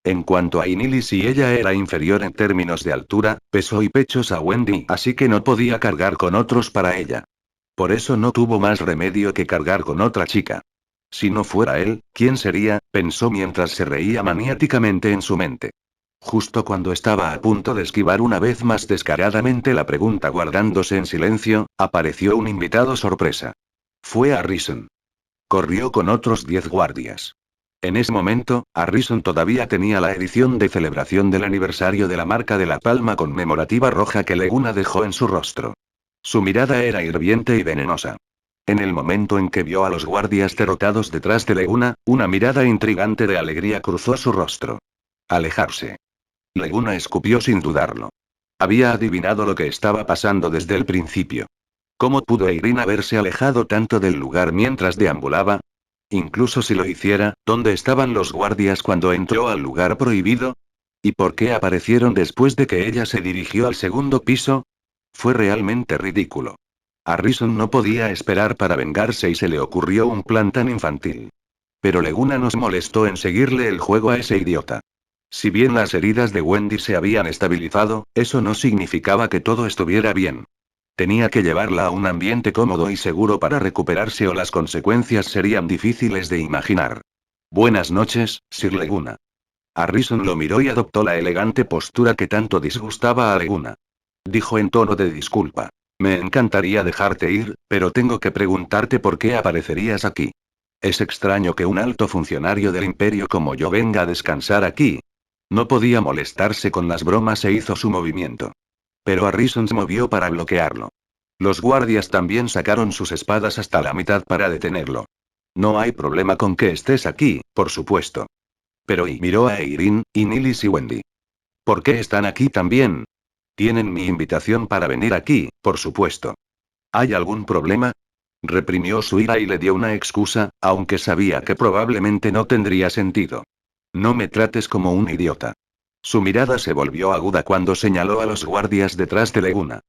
En cuanto a Inilis y ella era inferior en términos de altura, peso y pechos a Wendy, así que no podía cargar con otros para ella. Por eso no tuvo más remedio que cargar con otra chica. Si no fuera él, ¿quién sería?, pensó mientras se reía maniáticamente en su mente. Justo cuando estaba a punto de esquivar una vez más descaradamente la pregunta guardándose en silencio, apareció un invitado sorpresa. Fue Harrison. Corrió con otros 10 guardias. En ese momento, Harrison todavía tenía la edición de celebración del aniversario de la marca de la palma conmemorativa roja que Leguna dejó en su rostro. Su mirada era hirviente y venenosa. En el momento en que vio a los guardias derrotados detrás de Leguna, una mirada intrigante de alegría cruzó su rostro. Alejarse. Leguna escupió sin dudarlo. Había adivinado lo que estaba pasando desde el principio. ¿Cómo pudo Irene haberse alejado tanto del lugar mientras deambulaba? Incluso si lo hiciera, ¿dónde estaban los guardias cuando entró al lugar prohibido? ¿Y por qué aparecieron después de que ella se dirigió al segundo piso? Fue realmente ridículo. Harrison no podía esperar para vengarse y se le ocurrió un plan tan infantil. Pero Leguna nos molestó en seguirle el juego a ese idiota. Si bien las heridas de Wendy se habían estabilizado, eso no significaba que todo estuviera bien. Tenía que llevarla a un ambiente cómodo y seguro para recuperarse o las consecuencias serían difíciles de imaginar. Buenas noches, Sir Leguna. Harrison lo miró y adoptó la elegante postura que tanto disgustaba a Leguna. Dijo en tono de disculpa. Me encantaría dejarte ir, pero tengo que preguntarte por qué aparecerías aquí. Es extraño que un alto funcionario del imperio como yo venga a descansar aquí. No podía molestarse con las bromas e hizo su movimiento. Pero Harrison se movió para bloquearlo. Los guardias también sacaron sus espadas hasta la mitad para detenerlo. No hay problema con que estés aquí, por supuesto. Pero y miró a Eirin, y Nilis y Wendy. ¿Por qué están aquí también? Tienen mi invitación para venir aquí, por supuesto. ¿Hay algún problema? Reprimió su ira y le dio una excusa, aunque sabía que probablemente no tendría sentido. No me trates como un idiota. Su mirada se volvió aguda cuando señaló a los guardias detrás de Leguna.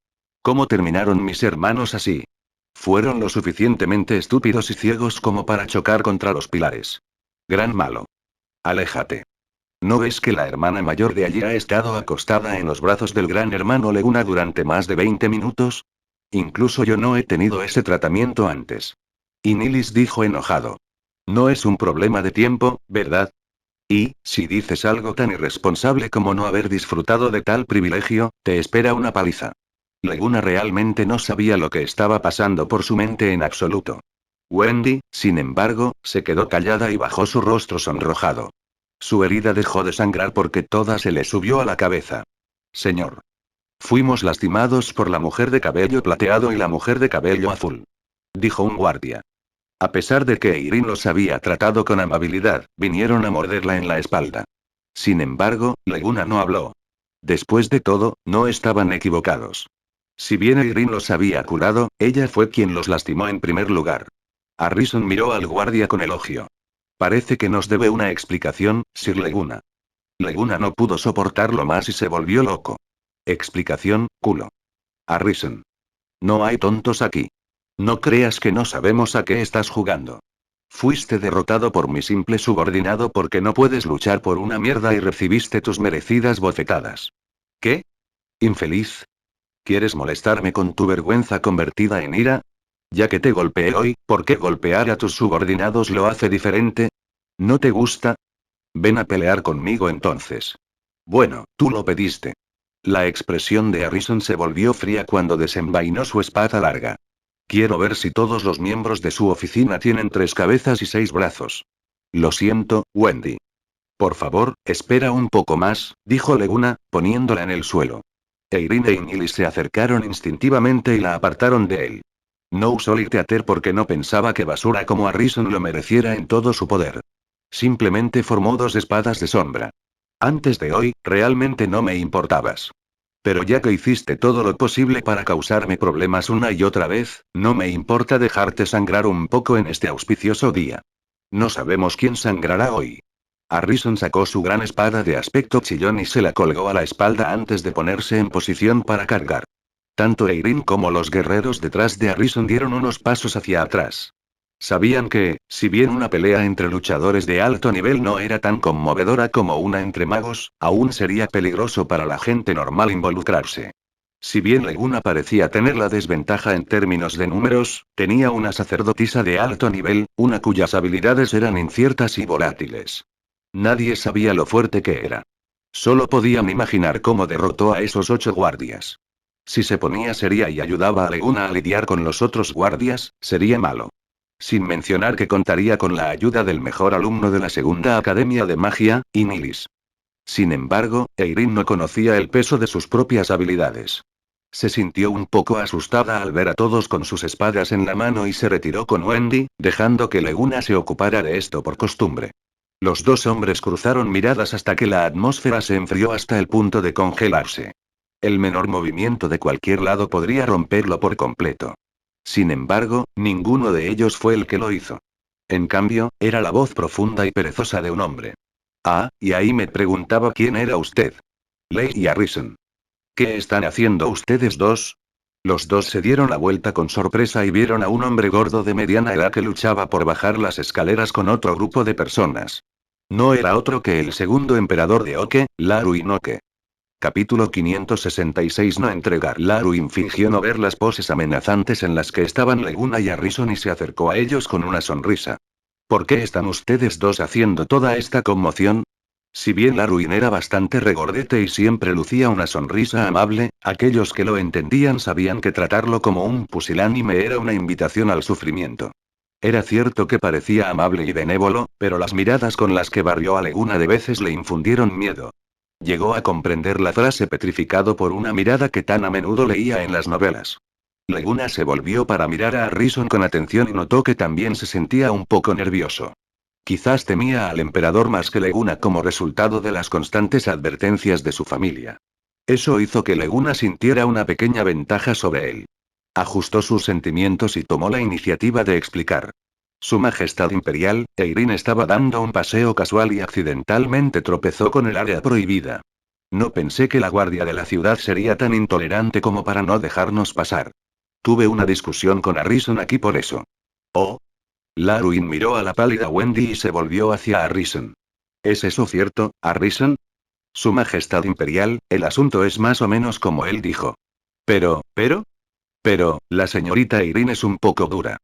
¿Cómo terminaron mis hermanos así? Fueron lo suficientemente estúpidos y ciegos como para chocar contra los pilares. Gran malo. Aléjate. ¿No ves que la hermana mayor de allí ha estado acostada en los brazos del gran hermano Leguna durante más de 20 minutos? Incluso yo no he tenido ese tratamiento antes. Y Nilis dijo enojado. No es un problema de tiempo, ¿verdad? Y, si dices algo tan irresponsable como no haber disfrutado de tal privilegio, te espera una paliza. Leguna realmente no sabía lo que estaba pasando por su mente en absoluto. Wendy, sin embargo, se quedó callada y bajó su rostro sonrojado. Su herida dejó de sangrar porque toda se le subió a la cabeza. Señor. Fuimos lastimados por la mujer de cabello plateado y la mujer de cabello azul. Dijo un guardia. A pesar de que Eirin los había tratado con amabilidad, vinieron a morderla en la espalda. Sin embargo, Leguna no habló. Después de todo, no estaban equivocados. Si bien Eirin los había curado, ella fue quien los lastimó en primer lugar. Harrison miró al guardia con elogio. Parece que nos debe una explicación, Sir Leguna. Leguna no pudo soportarlo más y se volvió loco. Explicación, culo. Harrison. No hay tontos aquí. No creas que no sabemos a qué estás jugando. Fuiste derrotado por mi simple subordinado porque no puedes luchar por una mierda y recibiste tus merecidas bofetadas. ¿Qué? Infeliz. ¿Quieres molestarme con tu vergüenza convertida en ira? Ya que te golpeé hoy, ¿por qué golpear a tus subordinados lo hace diferente? ¿No te gusta? Ven a pelear conmigo entonces. Bueno, tú lo pediste. La expresión de Harrison se volvió fría cuando desenvainó su espada larga. Quiero ver si todos los miembros de su oficina tienen 3 cabezas y 6 brazos. Lo siento, Wendy. Por favor, espera un poco más, dijo Leguna, poniéndola en el suelo. Eirin y Nilis se acercaron instintivamente y la apartaron de él. No usó Litheater porque no pensaba que basura como Harrison lo mereciera en todo su poder. Simplemente formó 2 espadas de sombra. Antes de hoy, realmente no me importabas. Pero ya que hiciste todo lo posible para causarme problemas una y otra vez, no me importa dejarte sangrar un poco en este auspicioso día. No sabemos quién sangrará hoy. Harrison sacó su gran espada de aspecto chillón y se la colgó a la espalda antes de ponerse en posición para cargar. Tanto Eirin como los guerreros detrás de Harrison dieron unos pasos hacia atrás. Sabían que, si bien una pelea entre luchadores de alto nivel no era tan conmovedora como una entre magos, aún sería peligroso para la gente normal involucrarse. Si bien Leguna parecía tener la desventaja en términos de números, tenía una sacerdotisa de alto nivel, una cuyas habilidades eran inciertas y volátiles. Nadie sabía lo fuerte que era. Solo podían imaginar cómo derrotó a esos 8 guardias. Si se ponía seria y ayudaba a Leguna a lidiar con los otros guardias, sería malo. Sin mencionar que contaría con la ayuda del mejor alumno de la segunda academia de magia, Nilis. Sin embargo, Eirin no conocía el peso de sus propias habilidades. Se sintió un poco asustada al ver a todos con sus espadas en la mano y se retiró con Wendy, dejando que Leguna se ocupara de esto por costumbre. Los 2 hombres cruzaron miradas hasta que la atmósfera se enfrió hasta el punto de congelarse. El menor movimiento de cualquier lado podría romperlo por completo. Sin embargo, ninguno de ellos fue el que lo hizo. En cambio, era la voz profunda y perezosa de un hombre. Ah, y ahí me preguntaba quién era usted. Lei y Harrison. ¿Qué están haciendo ustedes dos? Los dos se dieron la vuelta con sorpresa y vieron a un hombre gordo de mediana edad que luchaba por bajar las escaleras con otro grupo de personas. No era otro que el segundo emperador de Oke, Laruin Oke. Capítulo 566. No entregar. Laruin fingió no ver las poses amenazantes en las que estaban Leguna y Harrison y se acercó a ellos con una sonrisa. ¿Por qué están ustedes dos haciendo toda esta conmoción? Si bien Laruin era bastante regordete y siempre lucía una sonrisa amable, aquellos que lo entendían sabían que tratarlo como un pusilánime era una invitación al sufrimiento. Era cierto que parecía amable y benévolo, pero las miradas con las que barrió a Leguna de veces le infundieron miedo. Llegó a comprender la frase petrificado por una mirada que tan a menudo leía en las novelas. Leguna se volvió para mirar a Harrison con atención y notó que también se sentía un poco nervioso. Quizás temía al emperador más que Leguna como resultado de las constantes advertencias de su familia. Eso hizo que Leguna sintiera una pequeña ventaja sobre él. Ajustó sus sentimientos y tomó la iniciativa de explicar. Su Majestad Imperial, Eirin estaba dando un paseo casual y accidentalmente tropezó con el área prohibida. No pensé que la guardia de la ciudad sería tan intolerante como para no dejarnos pasar. Tuve una discusión con Harrison aquí por eso. Oh. Laruin miró a la pálida Wendy y se volvió hacia Harrison. ¿Es eso cierto, Harrison? Su Majestad Imperial, el asunto es más o menos como él dijo. Pero, la señorita Eirin es un poco dura.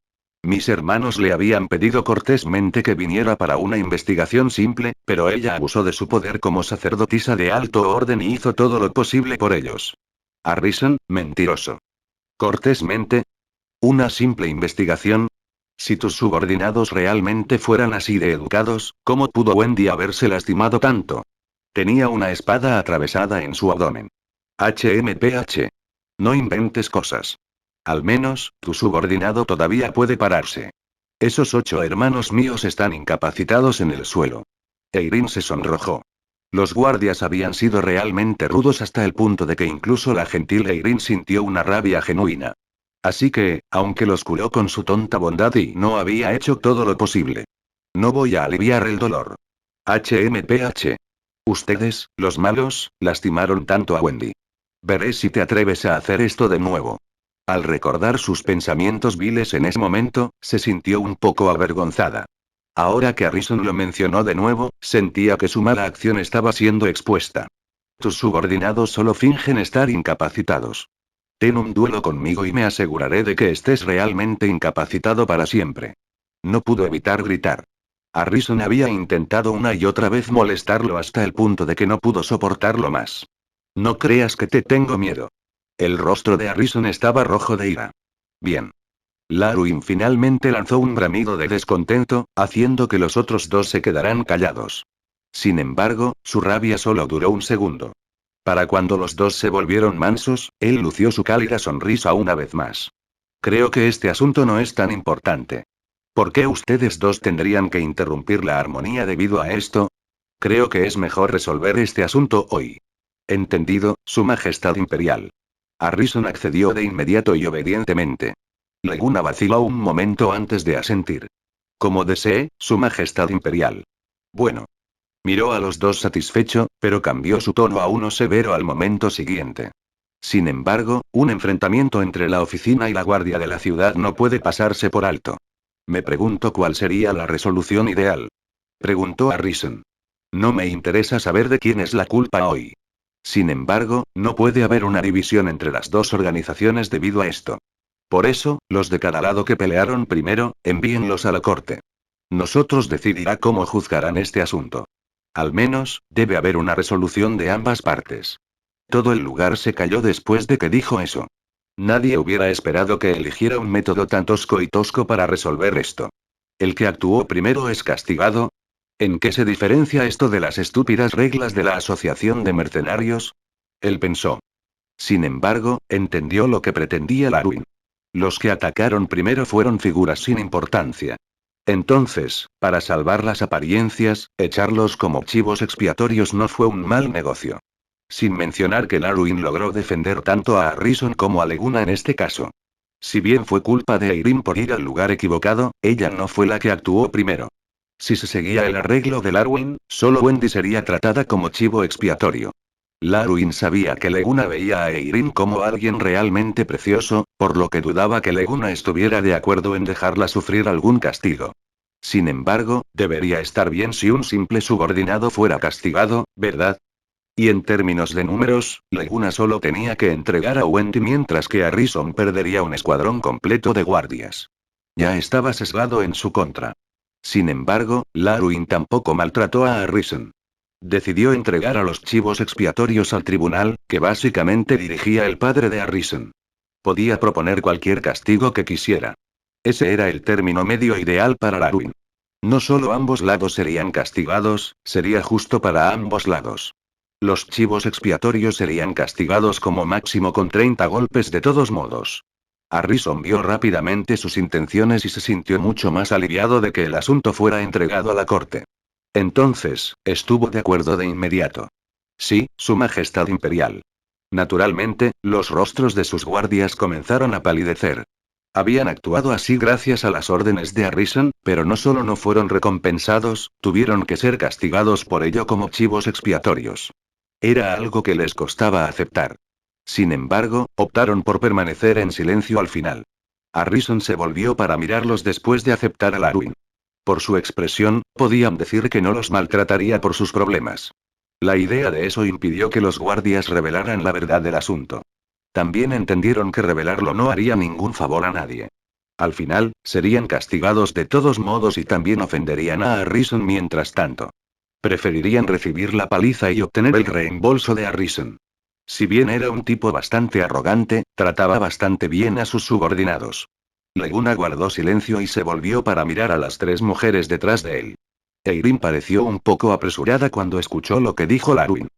Mis hermanos le habían pedido cortésmente que viniera para una investigación simple, pero ella abusó de su poder como sacerdotisa de alto orden y hizo todo lo posible por ellos. Harrison, mentiroso. ¿Cortésmente? ¿Una simple investigación? Si tus subordinados realmente fueran así de educados, ¿cómo pudo Wendy haberse lastimado tanto? Tenía una espada atravesada en su abdomen. HMPH. No inventes cosas. Al menos, tu subordinado todavía puede pararse. Esos 8 hermanos míos están incapacitados en el suelo. Eirin se sonrojó. Los guardias habían sido realmente rudos hasta el punto de que incluso la gentil Eirin sintió una rabia genuina. Así que, aunque los curó con su tonta bondad y no había hecho todo lo posible. No voy a aliviar el dolor. HMPH. Ustedes, los malos, lastimaron tanto a Wendy. Veré si te atreves a hacer esto de nuevo. Al recordar sus pensamientos viles en ese momento, se sintió un poco avergonzada. Ahora que Harrison lo mencionó de nuevo, sentía que su mala acción estaba siendo expuesta. Tus subordinados solo fingen estar incapacitados. Ten un duelo conmigo y me aseguraré de que estés realmente incapacitado para siempre. No pudo evitar gritar. Harrison había intentado una y otra vez molestarlo hasta el punto de que no pudo soportarlo más. No creas que te tengo miedo. El rostro de Harrison estaba rojo de ira. Bien. Laruin finalmente lanzó un bramido de descontento, haciendo que los otros dos se quedaran callados. Sin embargo, su rabia solo duró un segundo. Para cuando los dos se volvieron mansos, él lució su cálida sonrisa una vez más. Creo que este asunto no es tan importante. ¿Por qué ustedes dos tendrían que interrumpir la armonía debido a esto? Creo que es mejor resolver este asunto hoy. Entendido, Su Majestad Imperial. Harrison accedió de inmediato y obedientemente. Leguna vaciló un momento antes de asentir. Como desee, Su Majestad Imperial. Bueno. Miró a los dos satisfecho, pero cambió su tono a uno severo al momento siguiente. Sin embargo, un enfrentamiento entre la oficina y la guardia de la ciudad no puede pasarse por alto. Me pregunto cuál sería la resolución ideal. Preguntó Harrison. No me interesa saber de quién es la culpa hoy. Sin embargo, no puede haber una división entre las dos organizaciones debido a esto. Por eso, los de cada lado que pelearon primero, envíenlos a la corte. Nosotros decidirá cómo juzgarán este asunto. Al menos, debe haber una resolución de ambas partes. Todo el lugar se calló después de que dijo eso. Nadie hubiera esperado que eligiera un método tan tosco para resolver esto. ¿El que actuó primero es castigado? ¿En qué se diferencia esto de las estúpidas reglas de la asociación de mercenarios? Él pensó. Sin embargo, entendió lo que pretendía Laruin. Los que atacaron primero fueron figuras sin importancia. Entonces, para salvar las apariencias, echarlos como chivos expiatorios no fue un mal negocio. Sin mencionar que Laruin logró defender tanto a Harrison como a Leguna en este caso. Si bien fue culpa de Eirin por ir al lugar equivocado, ella no fue la que actuó primero. Si se seguía el arreglo de Larwin, solo Wendy sería tratada como chivo expiatorio. Larwin sabía que Leguna veía a Eirin como alguien realmente precioso, por lo que dudaba que Leguna estuviera de acuerdo en dejarla sufrir algún castigo. Sin embargo, debería estar bien si un simple subordinado fuera castigado, ¿verdad? Y en términos de números, Leguna solo tenía que entregar a Wendy mientras que Harrison perdería un escuadrón completo de guardias. Ya estaba sesgado en su contra. Sin embargo, Larwin tampoco maltrató a Harrison. Decidió entregar a los chivos expiatorios al tribunal, que básicamente dirigía el padre de Harrison. Podía proponer cualquier castigo que quisiera. Ese era el término medio ideal para Larwin. No solo ambos lados serían castigados, sería justo para ambos lados. Los chivos expiatorios serían castigados como máximo con 30 golpes de todos modos. Harrison vio rápidamente sus intenciones y se sintió mucho más aliviado de que el asunto fuera entregado a la corte. Entonces, estuvo de acuerdo de inmediato. Sí, Su Majestad Imperial. Naturalmente, los rostros de sus guardias comenzaron a palidecer. Habían actuado así gracias a las órdenes de Harrison, pero no solo no fueron recompensados, tuvieron que ser castigados por ello como chivos expiatorios. Era algo que les costaba aceptar. Sin embargo, optaron por permanecer en silencio al final. Harrison se volvió para mirarlos después de aceptar a Larwin. Por su expresión, podían decir que no los maltrataría por sus problemas. La idea de eso impidió que los guardias revelaran la verdad del asunto. También entendieron que revelarlo no haría ningún favor a nadie. Al final, serían castigados de todos modos y también ofenderían a Harrison mientras tanto. Preferirían recibir la paliza y obtener el reembolso de Harrison. Si bien era un tipo bastante arrogante, trataba bastante bien a sus subordinados. Leguna guardó silencio y se volvió para mirar a las tres mujeres detrás de él. Eirin pareció un poco apresurada cuando escuchó lo que dijo Larwin.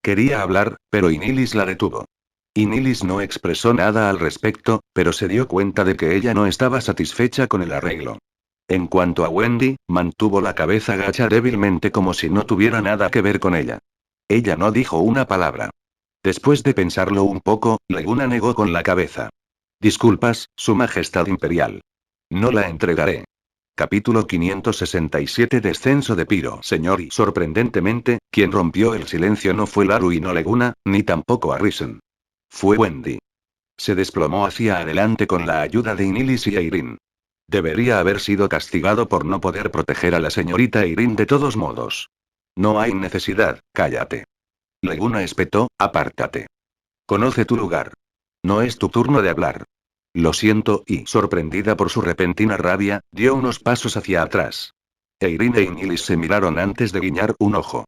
Quería hablar, pero Inilis la detuvo. Inilis no expresó nada al respecto, pero se dio cuenta de que ella no estaba satisfecha con el arreglo. En cuanto a Wendy, mantuvo la cabeza gacha débilmente como si no tuviera nada que ver con ella. Ella no dijo una palabra. Después de pensarlo un poco, Leguna negó con la cabeza. Disculpas, Su Majestad Imperial. No la entregaré. Capítulo 567 Descenso de Piro. Señor, y sorprendentemente, quien rompió el silencio no fue Larwin o Leguna, ni tampoco Harrison. Fue Wendy. Se desplomó hacia adelante con la ayuda de Inilis y Eirin. Debería haber sido castigado por no poder proteger a la señorita Eirin de todos modos. No hay necesidad, cállate. Leguna espetó, apártate. Conoce tu lugar. No es tu turno de hablar. Lo siento, y, sorprendida por su repentina rabia, dio unos pasos hacia atrás. Eirin e Inilis se miraron antes de guiñar un ojo.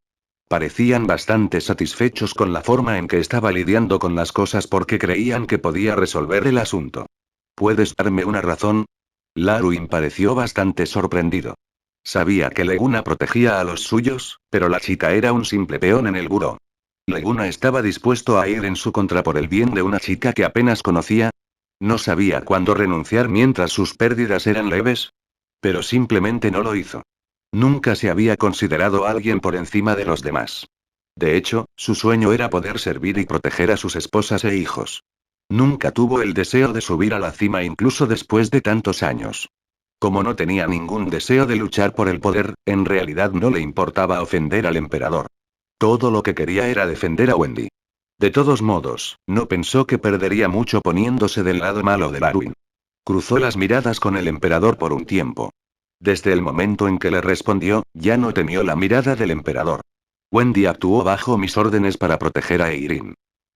Parecían bastante satisfechos con la forma en que estaba lidiando con las cosas porque creían que podía resolver el asunto. ¿Puedes darme una razón? Larwin pareció bastante sorprendido. Sabía que Leguna protegía a los suyos, pero la chica era un simple peón en el buró. ¿Leguna estaba dispuesto a ir en su contra por el bien de una chica que apenas conocía? ¿No sabía cuándo renunciar mientras sus pérdidas eran leves? Pero simplemente no lo hizo. Nunca se había considerado a alguien por encima de los demás. De hecho, su sueño era poder servir y proteger a sus esposas e hijos. Nunca tuvo el deseo de subir a la cima incluso después de tantos años. Como no tenía ningún deseo de luchar por el poder, en realidad no le importaba ofender al emperador. Todo lo que quería era defender a Wendy. De todos modos, no pensó que perdería mucho poniéndose del lado malo de Larwin. Cruzó las miradas con el emperador por un tiempo. Desde el momento en que le respondió, ya no temió la mirada del emperador. Wendy actuó bajo mis órdenes para proteger a Eirin.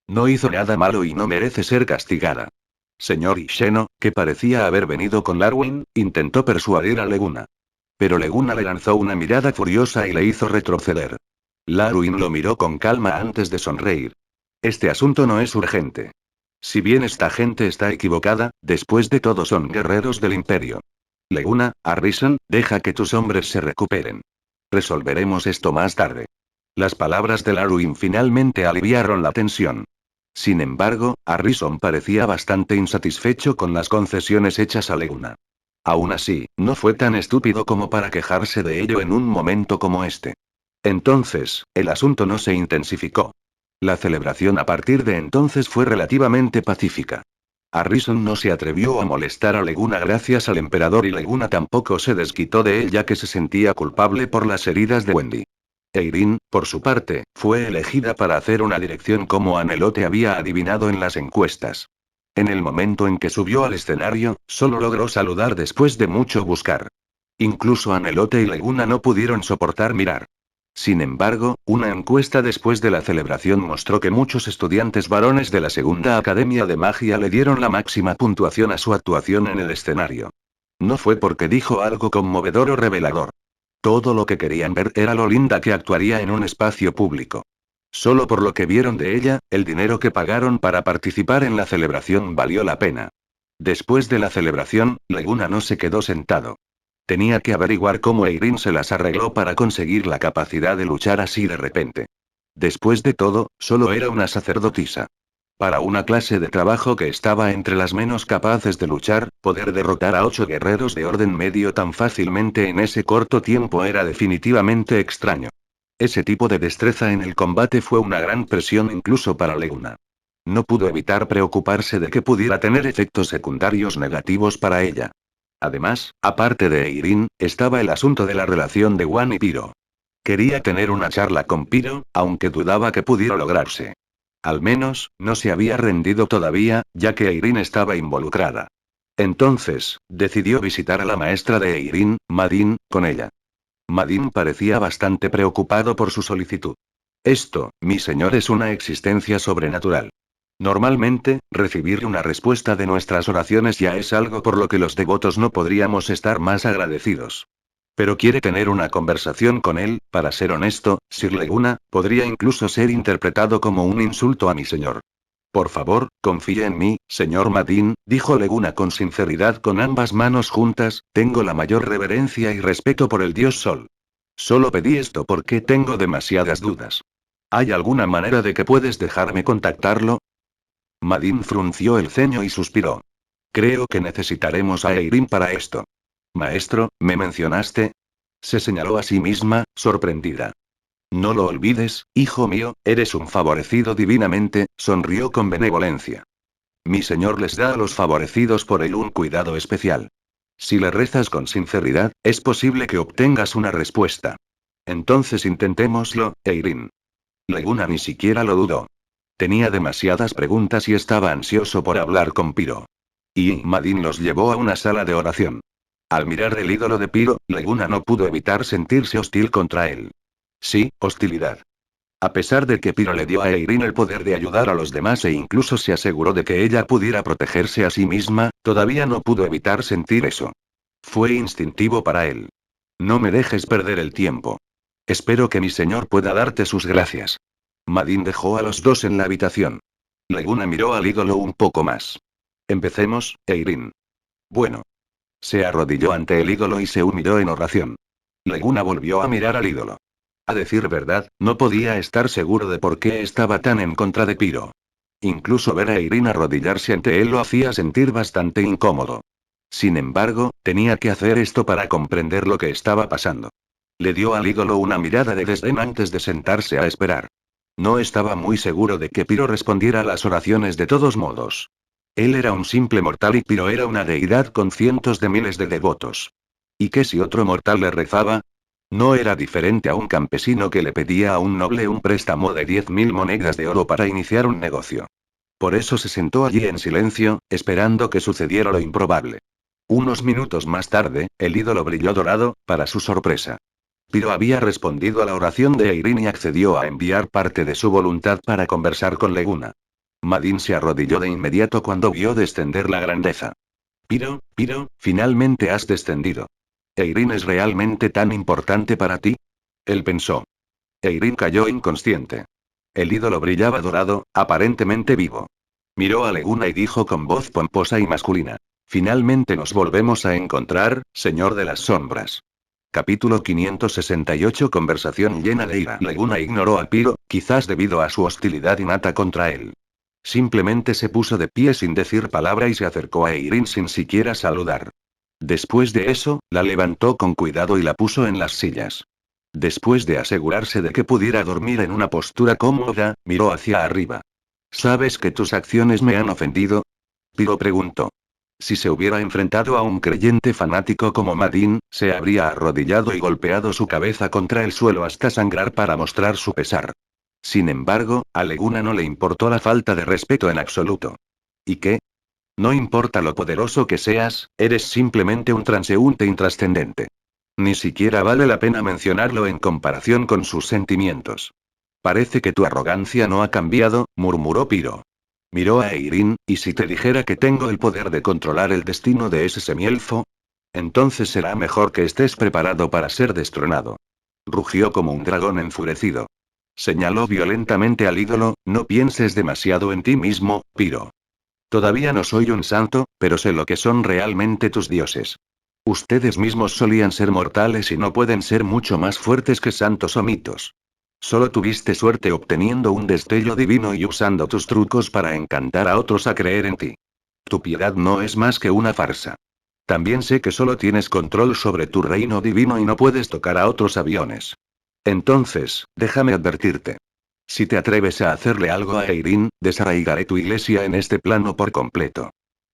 No hizo nada malo y no merece ser castigada. Señor Isheno, que parecía haber venido con Larwin, intentó persuadir a Leguna. Pero Leguna le lanzó una mirada furiosa y le hizo retroceder. Larwin lo miró con calma antes de sonreír. Este asunto no es urgente. Si bien esta gente está equivocada, después de todo son guerreros del imperio. Leguna, Harrison, deja que tus hombres se recuperen. Resolveremos esto más tarde. Las palabras de Larwin finalmente aliviaron la tensión. Sin embargo, Harrison parecía bastante insatisfecho con las concesiones hechas a Leguna. Aún así, no fue tan estúpido como para quejarse de ello en un momento como este. Entonces, el asunto no se intensificó. La celebración a partir de entonces fue relativamente pacífica. Harrison no se atrevió a molestar a Leguna gracias al emperador y Leguna tampoco se desquitó de él ya que se sentía culpable por las heridas de Wendy. Eirin, por su parte, fue elegida para hacer una dirección como Anelote había adivinado en las encuestas. En el momento en que subió al escenario, solo logró saludar después de mucho buscar. Incluso Anelote y Leguna no pudieron soportar mirar. Sin embargo, una encuesta después de la celebración mostró que muchos estudiantes varones de la Segunda Academia de Magia le dieron la máxima puntuación a su actuación en el escenario. No fue porque dijo algo conmovedor o revelador. Todo lo que querían ver era lo linda que actuaría en un espacio público. Solo por lo que vieron de ella, el dinero que pagaron para participar en la celebración valió la pena. Después de la celebración, Leguna no se quedó sentado. Tenía que averiguar cómo Eirin se las arregló para conseguir la capacidad de luchar así de repente. Después de todo, solo era una sacerdotisa. Para una clase de trabajo que estaba entre las menos capaces de luchar, poder derrotar a 8 guerreros de orden medio tan fácilmente en ese corto tiempo era definitivamente extraño. Ese tipo de destreza en el combate fue una gran presión incluso para Leguna. No pudo evitar preocuparse de que pudiera tener efectos secundarios negativos para ella. Además, aparte de Eirin, estaba el asunto de la relación de Wan y Piro. Quería tener una charla con Piro, aunque dudaba que pudiera lograrse. Al menos, no se había rendido todavía, ya que Eirin estaba involucrada. Entonces, decidió visitar a la maestra de Eirin, Madin, con ella. Madin parecía bastante preocupado por su solicitud. Esto, mi señor, es una existencia sobrenatural. Normalmente, recibir una respuesta de nuestras oraciones ya es algo por lo que los devotos no podríamos estar más agradecidos. Pero quiere tener una conversación con él, para ser honesto, Sir Leguna, podría incluso ser interpretado como un insulto a mi señor. Por favor, confíe en mí, señor Madin, dijo Leguna con sinceridad con ambas manos juntas, tengo la mayor reverencia y respeto por el dios Sol. Solo pedí esto porque tengo demasiadas dudas. ¿Hay alguna manera de que puedes dejarme contactarlo? Madin frunció el ceño y suspiró. Creo que necesitaremos a Eirin para esto. Maestro, ¿me mencionaste? Se señaló a sí misma, sorprendida. No lo olvides, hijo mío, eres un favorecido divinamente, sonrió con benevolencia. Mi señor les da a los favorecidos por él un cuidado especial. Si le rezas con sinceridad, es posible que obtengas una respuesta. Entonces intentémoslo, Eirin. Leguna ni siquiera lo dudó. Tenía demasiadas preguntas y estaba ansioso por hablar con Piro. Y Madin los llevó a una sala de oración. Al mirar el ídolo de Piro, Leguna no pudo evitar sentirse hostil contra él. Sí, hostilidad. A pesar de que Piro le dio a Eirin el poder de ayudar a los demás e incluso se aseguró de que ella pudiera protegerse a sí misma, todavía no pudo evitar sentir eso. Fue instintivo para él. No me dejes perder el tiempo. Espero que mi señor pueda darte sus gracias. Madin dejó a los dos en la habitación. Leguna miró al ídolo un poco más. Empecemos, Eirin. Bueno. Se arrodilló ante el ídolo y se humilló en oración. Leguna volvió a mirar al ídolo. A decir verdad, no podía estar seguro de por qué estaba tan en contra de Piro. Incluso ver a Eirin arrodillarse ante él lo hacía sentir bastante incómodo. Sin embargo, tenía que hacer esto para comprender lo que estaba pasando. Le dio al ídolo una mirada de desdén antes de sentarse a esperar. No estaba muy seguro de que Piro respondiera a las oraciones de todos modos. Él era un simple mortal y Piro era una deidad con cientos de miles de devotos. ¿Y qué si otro mortal le rezaba? No era diferente a un campesino que le pedía a un noble un préstamo de 10.000 monedas de oro para iniciar un negocio. Por eso se sentó allí en silencio, esperando que sucediera lo improbable. Unos minutos más tarde, el ídolo brilló dorado, para su sorpresa. Piro había respondido a la oración de Eirin y accedió a enviar parte de su voluntad para conversar con Leguna. Madin se arrodilló de inmediato cuando vio descender la grandeza. Piro, finalmente has descendido. ¿Eirin es realmente tan importante para ti? Él pensó. Eirin cayó inconsciente. El ídolo brillaba dorado, aparentemente vivo. Miró a Leguna y dijo con voz pomposa y masculina. Finalmente nos volvemos a encontrar, señor de las sombras. Capítulo 568. Conversación llena de ira. Leguna ignoró a Piro, quizás debido a su hostilidad innata contra él. Simplemente se puso de pie sin decir palabra y se acercó a Eirin sin siquiera saludar. Después de eso, la levantó con cuidado y la puso en las sillas. Después de asegurarse de que pudiera dormir en una postura cómoda, miró hacia arriba. ¿Sabes que tus acciones me han ofendido? Piro preguntó. Si se hubiera enfrentado a un creyente fanático como Madin, se habría arrodillado y golpeado su cabeza contra el suelo hasta sangrar para mostrar su pesar. Sin embargo, a Leguna no le importó la falta de respeto en absoluto. ¿Y qué? No importa lo poderoso que seas, eres simplemente un transeúnte intrascendente. Ni siquiera vale la pena mencionarlo en comparación con sus sentimientos. Parece que tu arrogancia no ha cambiado, murmuró Piro. Miró a Eirin, ¿y si te dijera que tengo el poder de controlar el destino de ese semielfo? Entonces será mejor que estés preparado para ser destronado. Rugió como un dragón enfurecido. Señaló violentamente al ídolo, no pienses demasiado en ti mismo, Piro. Todavía no soy un santo, pero sé lo que son realmente tus dioses. Ustedes mismos solían ser mortales y no pueden ser mucho más fuertes que santos o mitos. Solo tuviste suerte obteniendo un destello divino y usando tus trucos para encantar a otros a creer en ti. Tu piedad no es más que una farsa. También sé que solo tienes control sobre tu reino divino y no puedes tocar a otros aviones. Entonces, déjame advertirte. Si te atreves a hacerle algo a Eirin, desarraigaré tu iglesia en este plano por completo.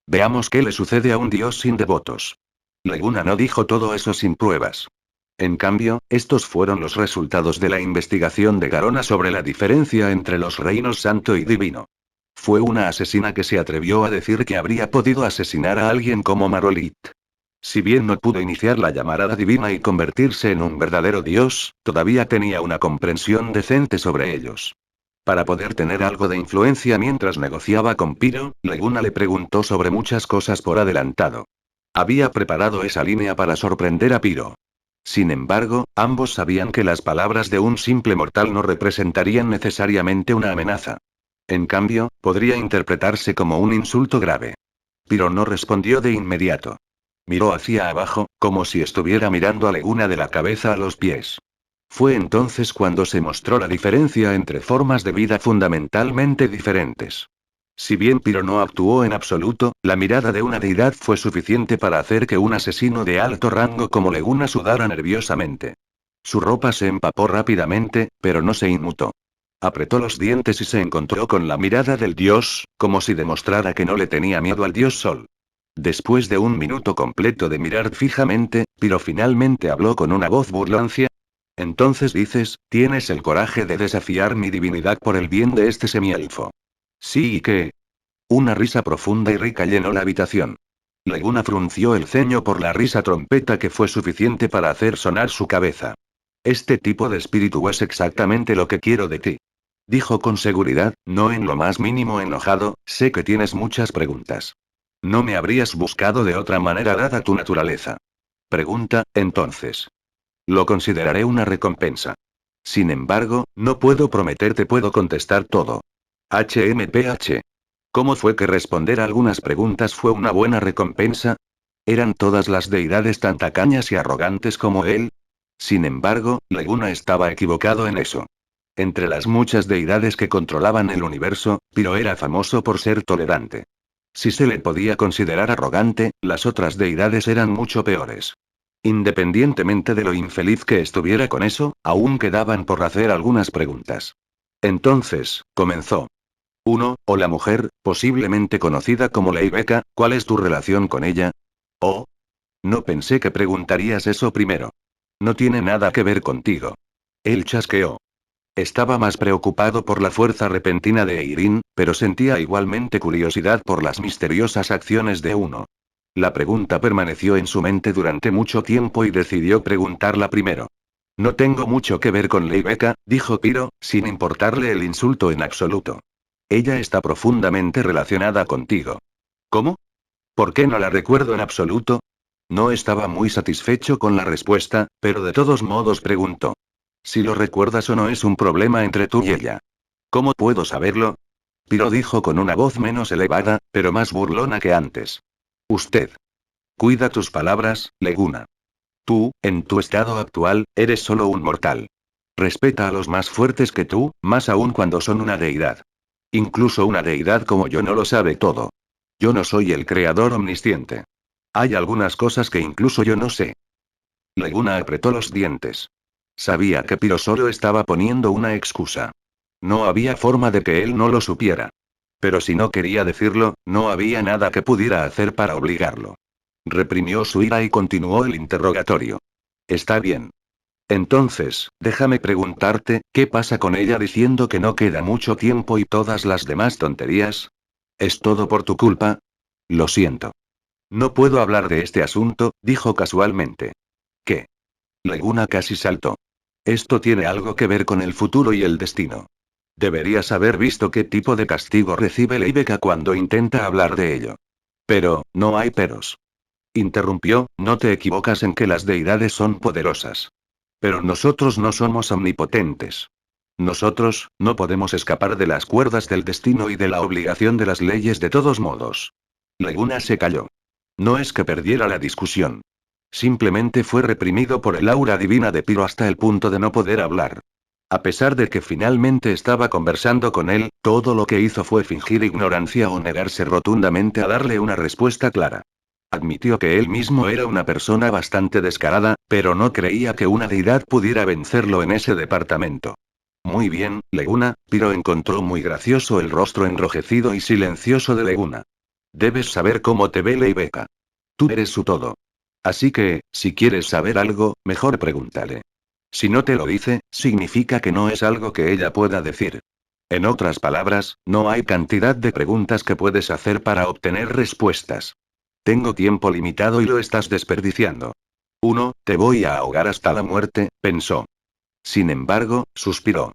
Veamos qué le sucede a un dios sin devotos. Leguna no dijo todo eso sin pruebas. En cambio, estos fueron los resultados de la investigación de Garona sobre la diferencia entre los reinos santo y divino. Fue una asesina que se atrevió a decir que habría podido asesinar a alguien como Marolit. Si bien no pudo iniciar la llamarada divina y convertirse en un verdadero dios, todavía tenía una comprensión decente sobre ellos. Para poder tener algo de influencia mientras negociaba con Piro, Leguna le preguntó sobre muchas cosas por adelantado. Había preparado esa línea para sorprender a Piro. Sin embargo, ambos sabían que las palabras de un simple mortal no representarían necesariamente una amenaza. En cambio, podría interpretarse como un insulto grave. Piro no respondió de inmediato. Miró hacia abajo, como si estuviera mirando a Leguna de la cabeza a los pies. Fue entonces cuando se mostró la diferencia entre formas de vida fundamentalmente diferentes. Si bien Piro no actuó en absoluto, la mirada de una deidad fue suficiente para hacer que un asesino de alto rango como Leguna sudara nerviosamente. Su ropa se empapó rápidamente, pero no se inmutó. Apretó los dientes y se encontró con la mirada del dios, como si demostrara que no le tenía miedo al dios Sol. Después de un minuto completo de mirar fijamente, Piro finalmente habló con una voz burlancia. Entonces dices, tienes el coraje de desafiar mi divinidad por el bien de este semielfo. Sí, ¿y qué? Una risa profunda y rica llenó la habitación. Leguna frunció el ceño por la risa trompeta que fue suficiente para hacer sonar su cabeza. Este tipo de espíritu es exactamente lo que quiero de ti. Dijo con seguridad, no en lo más mínimo enojado, sé que tienes muchas preguntas. No me habrías buscado de otra manera dada tu naturaleza. Pregunta, entonces. Lo consideraré una recompensa. Sin embargo, no puedo prometerte puedo contestar todo. HMPH. ¿Cómo fue que responder a algunas preguntas fue una buena recompensa? ¿Eran todas las deidades tan tacañas y arrogantes como él? Sin embargo, Leguna estaba equivocado en eso. Entre las muchas deidades que controlaban el universo, Piro era famoso por ser tolerante. Si se le podía considerar arrogante, las otras deidades eran mucho peores. Independientemente de lo infeliz que estuviera con eso, aún quedaban por hacer algunas preguntas. Entonces, comenzó. 1. O la mujer, posiblemente conocida como Ley Becca, ¿cuál es tu relación con ella? Oh. No pensé que preguntarías eso primero. No tiene nada que ver contigo. Él chasqueó. Estaba más preocupado por la fuerza repentina de Eirin, pero sentía igualmente curiosidad por las misteriosas acciones de uno. La pregunta permaneció en su mente durante mucho tiempo y decidió preguntarla primero. No tengo mucho que ver con Ley Becca, dijo Piro, sin importarle el insulto en absoluto. Ella está profundamente relacionada contigo. ¿Cómo? ¿Por qué no la recuerdo en absoluto? No estaba muy satisfecho con la respuesta, pero de todos modos preguntó. Si lo recuerdas o no es un problema entre tú y ella. ¿Cómo puedo saberlo? Piro dijo con una voz menos elevada, pero más burlona que antes. Usted. Cuida tus palabras, Leguna. Tú, en tu estado actual, eres solo un mortal. Respeta a los más fuertes que tú, más aún cuando son una deidad. Incluso una deidad como yo no lo sabe todo. Yo no soy el creador omnisciente. Hay algunas cosas que incluso yo no sé. Leguna apretó los dientes. Sabía que Piro solo estaba poniendo una excusa. No había forma de que él no lo supiera. Pero si no quería decirlo, no había nada que pudiera hacer para obligarlo. Reprimió su ira y continuó el interrogatorio. Está bien. Entonces, déjame preguntarte, ¿qué pasa con ella diciendo que no queda mucho tiempo y todas las demás tonterías? ¿Es todo por tu culpa? Lo siento. No puedo hablar de este asunto, dijo casualmente. ¿Qué? Laguna casi saltó. Esto tiene algo que ver con el futuro y el destino. Deberías haber visto qué tipo de castigo recibe Leibeka cuando intenta hablar de ello. Pero, no hay peros. Interrumpió, no te equivocas en que las deidades son poderosas. Pero nosotros no somos omnipotentes. Nosotros, no podemos escapar de las cuerdas del destino y de la obligación de las leyes de todos modos. Laguna se calló. No es que perdiera la discusión. Simplemente fue reprimido por el aura divina de Piro hasta el punto de no poder hablar. A pesar de que finalmente estaba conversando con él, todo lo que hizo fue fingir ignorancia o negarse rotundamente a darle una respuesta clara. Admitió que él mismo era una persona bastante descarada, pero no creía que una deidad pudiera vencerlo en ese departamento. Muy bien, Leguna, Piro encontró muy gracioso el rostro enrojecido y silencioso de Leguna. Debes saber cómo te ve Leibeka. Tú eres su todo. Así que, si quieres saber algo, mejor pregúntale. Si no te lo dice, significa que no es algo que ella pueda decir. En otras palabras, no hay cantidad de preguntas que puedes hacer para obtener respuestas. Tengo tiempo limitado y lo estás desperdiciando. 1, te voy a ahogar hasta la muerte, pensó. Sin embargo, suspiró.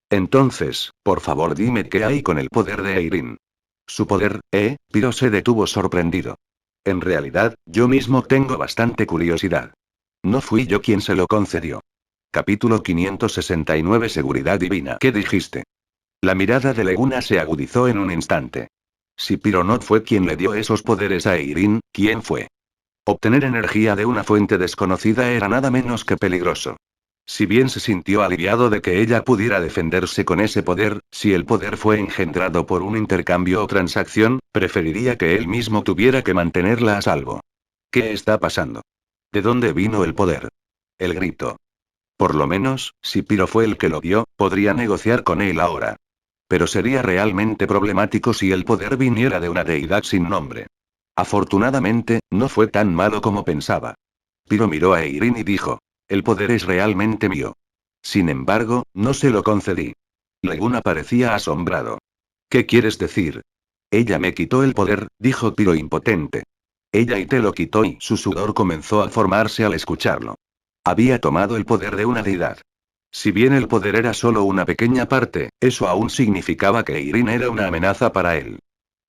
Entonces, por favor dime qué hay con el poder de Eirin. Su poder, Piro se detuvo sorprendido. En realidad, yo mismo tengo bastante curiosidad. No fui yo quien se lo concedió. Capítulo 569 Seguridad divina. ¿Qué dijiste? La mirada de Leguna se agudizó en un instante. Si Piro no fue quien le dio esos poderes a Eirin, ¿quién fue? Obtener energía de una fuente desconocida era nada menos que peligroso. Si bien se sintió aliviado de que ella pudiera defenderse con ese poder, si el poder fue engendrado por un intercambio o transacción, preferiría que él mismo tuviera que mantenerla a salvo. ¿Qué está pasando? ¿De dónde vino el poder? El grito. Por lo menos, si Piro fue el que lo dio, podría negociar con él ahora. Pero sería realmente problemático si el poder viniera de una deidad sin nombre. Afortunadamente, no fue tan malo como pensaba. Piro miró a Eirin y dijo: el poder es realmente mío. Sin embargo, no se lo concedí. Leguna parecía asombrado. ¿Qué quieres decir? Ella me quitó el poder, dijo Piro impotente. Ella y te lo quitó y su sudor comenzó a formarse al escucharlo. Había tomado el poder de una deidad. Si bien el poder era solo una pequeña parte, eso aún significaba que Eirin era una amenaza para él.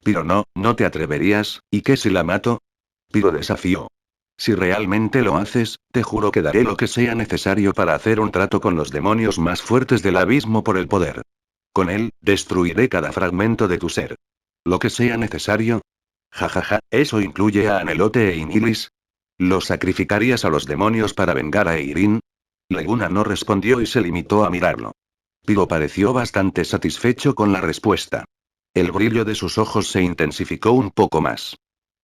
Piro no te atreverías, ¿y qué si la mato? Piro desafió. Si realmente lo haces, te juro que daré lo que sea necesario para hacer un trato con los demonios más fuertes del abismo por el poder. Con él, destruiré cada fragmento de tu ser. ¿Lo que sea necesario? Jajaja, ¿eso incluye a Anelote e Inilis? ¿Los sacrificarías a los demonios para vengar a Eirin? Leguna no respondió y se limitó a mirarlo. Piro pareció bastante satisfecho con la respuesta. El brillo de sus ojos se intensificó un poco más.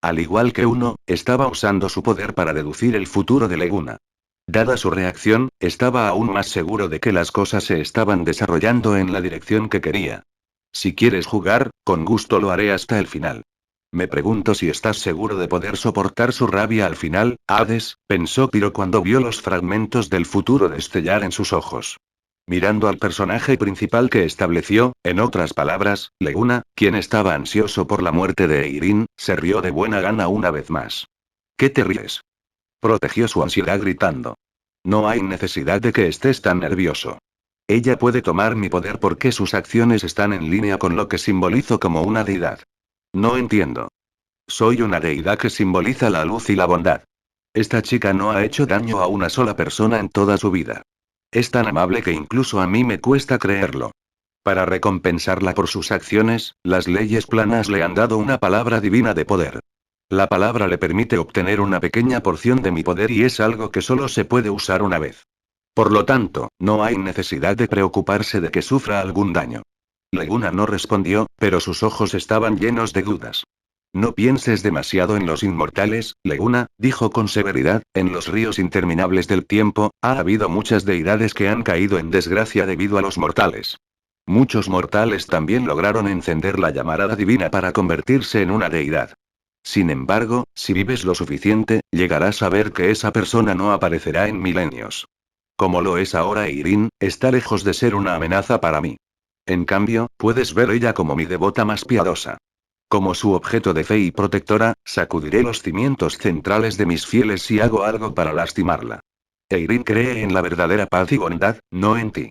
Al igual que uno, estaba usando su poder para deducir el futuro de Leguna. Dada su reacción, estaba aún más seguro de que las cosas se estaban desarrollando en la dirección que quería. Si quieres jugar, con gusto lo haré hasta el final. Me pregunto si estás seguro de poder soportar su rabia al final, Hades, pensó Piro cuando vio los fragmentos del futuro destellar en sus ojos. Mirando al personaje principal que estableció, en otras palabras, Leguna, quien estaba ansioso por la muerte de Eirin, se rió de buena gana una vez más. ¿Qué te ríes? Protegió su ansiedad gritando. No hay necesidad de que estés tan nervioso. Ella puede tomar mi poder porque sus acciones están en línea con lo que simbolizo como una deidad. No entiendo. Soy una deidad que simboliza la luz y la bondad. Esta chica no ha hecho daño a una sola persona en toda su vida. Es tan amable que incluso a mí me cuesta creerlo. Para recompensarla por sus acciones, las leyes planas le han dado una palabra divina de poder. La palabra le permite obtener una pequeña porción de mi poder y es algo que solo se puede usar una vez. Por lo tanto, no hay necesidad de preocuparse de que sufra algún daño. Leguna no respondió, pero sus ojos estaban llenos de dudas. No pienses demasiado en los inmortales, Leguna, dijo con severidad, en los ríos interminables del tiempo, ha habido muchas deidades que han caído en desgracia debido a los mortales. Muchos mortales también lograron encender la llamarada divina para convertirse en una deidad. Sin embargo, si vives lo suficiente, llegarás a ver que esa persona no aparecerá en milenios. Como lo es ahora Eirin, está lejos de ser una amenaza para mí. En cambio, puedes ver ella como mi devota más piadosa. Como su objeto de fe y protectora, sacudiré los cimientos centrales de mis fieles si hago algo para lastimarla. Eirin cree en la verdadera paz y bondad, no en ti.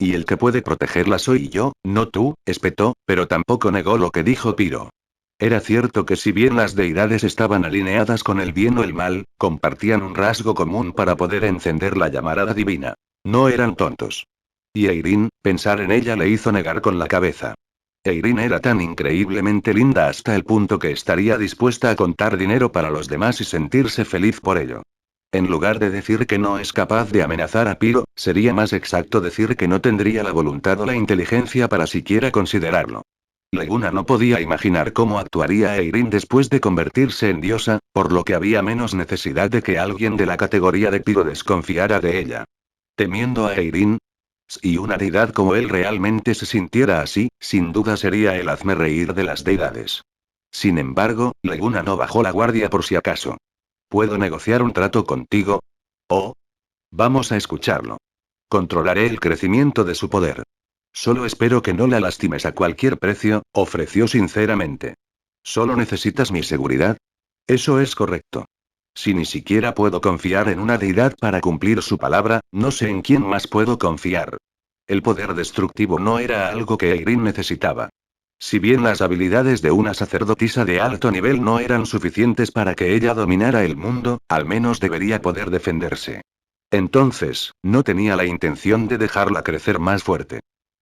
Y el que puede protegerla soy yo, no tú, espetó, pero tampoco negó lo que dijo Piro. Era cierto que si bien las deidades estaban alineadas con el bien o el mal, compartían un rasgo común para poder encender la llamarada divina. No eran tontos. Y Eirin, pensar en ella le hizo negar con la cabeza. Eirin era tan increíblemente linda hasta el punto que estaría dispuesta a contar dinero para los demás y sentirse feliz por ello. En lugar de decir que no es capaz de amenazar a Piro, sería más exacto decir que no tendría la voluntad o la inteligencia para siquiera considerarlo. Leguna no podía imaginar cómo actuaría Eirin después de convertirse en diosa, por lo que había menos necesidad de que alguien de la categoría de Piro desconfiara de ella. Temiendo a Eirin, si una deidad como él realmente se sintiera así, sin duda sería el hazmerreír de las deidades. Sin embargo, Leguna no bajó la guardia por si acaso. ¿Puedo negociar un trato contigo? Oh, vamos a escucharlo. Controlaré el crecimiento de su poder. Solo espero que no la lastimes a cualquier precio, ofreció sinceramente. ¿Solo necesitas mi seguridad? Eso es correcto. Si ni siquiera puedo confiar en una deidad para cumplir su palabra, no sé en quién más puedo confiar. El poder destructivo no era algo que Eirin necesitaba. Si bien las habilidades de una sacerdotisa de alto nivel no eran suficientes para que ella dominara el mundo, al menos debería poder defenderse. Entonces, no tenía la intención de dejarla crecer más fuerte.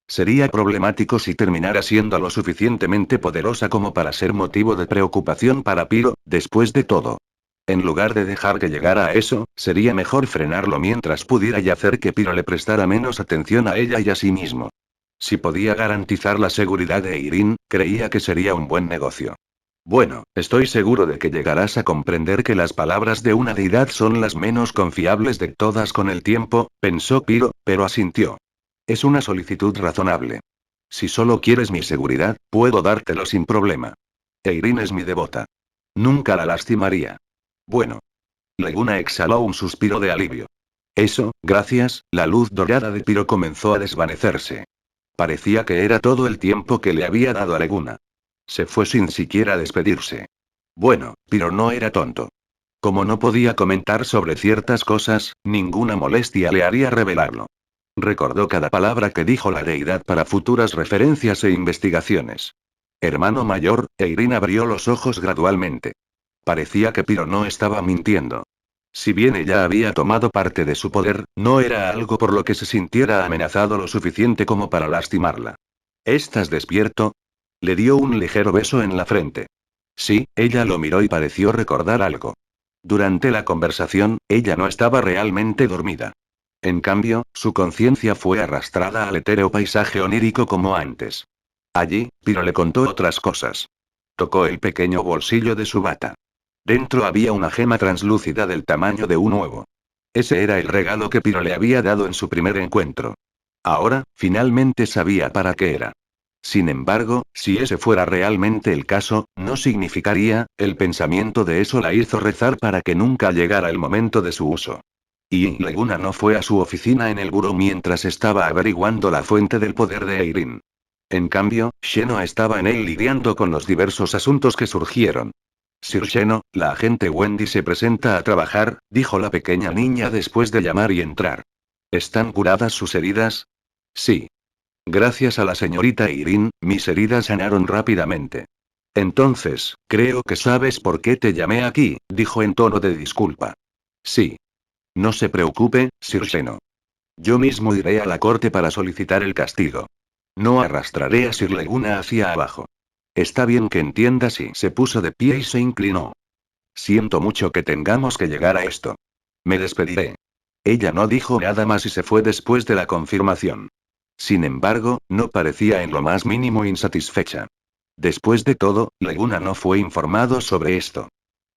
Sería problemático si terminara siendo lo suficientemente poderosa como para ser motivo de preocupación para Piro, después de todo. En lugar de dejar que llegara a eso, sería mejor frenarlo mientras pudiera y hacer que Piro le prestara menos atención a ella y a sí mismo. Si podía garantizar la seguridad de Eirin, creía que sería un buen negocio. Bueno, estoy seguro de que llegarás a comprender que las palabras de una deidad son las menos confiables de todas con el tiempo, pensó Piro, pero asintió. Es una solicitud razonable. Si solo quieres mi seguridad, puedo dártelo sin problema. Eirin es mi devota. Nunca la lastimaría. Bueno. Leguna exhaló un suspiro de alivio. Eso, gracias, la luz dorada de Piro comenzó a desvanecerse. Parecía que era todo el tiempo que le había dado a Leguna. Se fue sin siquiera despedirse. Bueno, Piro no era tonto. Como no podía comentar sobre ciertas cosas, ninguna molestia le haría revelarlo. Recordó cada palabra que dijo la deidad para futuras referencias e investigaciones. Hermano mayor, Eirin abrió los ojos gradualmente. Parecía que Piro no estaba mintiendo. Si bien ella había tomado parte de su poder, no era algo por lo que se sintiera amenazado lo suficiente como para lastimarla. ¿Estás despierto? Le dio un ligero beso en la frente. Sí, ella lo miró y pareció recordar algo. Durante la conversación, ella no estaba realmente dormida. En cambio, su conciencia fue arrastrada al etéreo paisaje onírico como antes. Allí, Piro le contó otras cosas. Tocó el pequeño bolsillo de su bata. Dentro había una gema translúcida del tamaño de un huevo. Ese era el regalo que Piro le había dado en su primer encuentro. Ahora, finalmente sabía para qué era. Sin embargo, si ese fuera realmente el caso, no significaría, el pensamiento de eso la hizo rezar para que nunca llegara el momento de su uso. Y Leguna no fue a su oficina en el buró mientras estaba averiguando la fuente del poder de Eirin. En cambio, Xeno estaba en él lidiando con los diversos asuntos que surgieron. Sir Xeno, la agente Wendy se presenta a trabajar, dijo la pequeña niña después de llamar y entrar. ¿Están curadas sus heridas? Sí. Gracias a la señorita Eirin, mis heridas sanaron rápidamente. Entonces, creo que sabes por qué te llamé aquí, dijo en tono de disculpa. Sí. No se preocupe, Sir Xeno. Yo mismo iré a la corte para solicitar el castigo. No arrastraré a Sir Leguna hacia abajo. Está bien que entiendas y se puso de pie y se inclinó. Siento mucho que tengamos que llegar a esto. Me despediré. Ella no dijo nada más y se fue después de la confirmación. Sin embargo, no parecía en lo más mínimo insatisfecha. Después de todo, Leguna no fue informado sobre esto.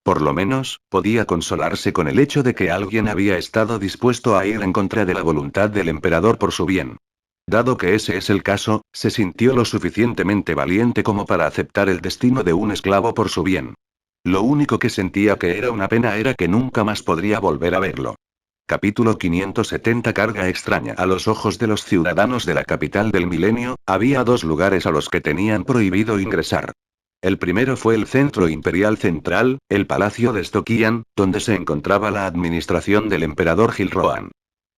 Por lo menos, podía consolarse con el hecho de que alguien había estado dispuesto a ir en contra de la voluntad del emperador por su bien. Dado que ese es el caso, se sintió lo suficientemente valiente como para aceptar el destino de un esclavo por su bien. Lo único que sentía que era una pena era que nunca más podría volver a verlo. Capítulo 570. Carga extraña. A los ojos de los ciudadanos de la capital del milenio, había dos lugares a los que tenían prohibido ingresar. El primero fue el Centro Imperial Central, el Palacio de Stokian, donde se encontraba la administración del emperador Gilroan.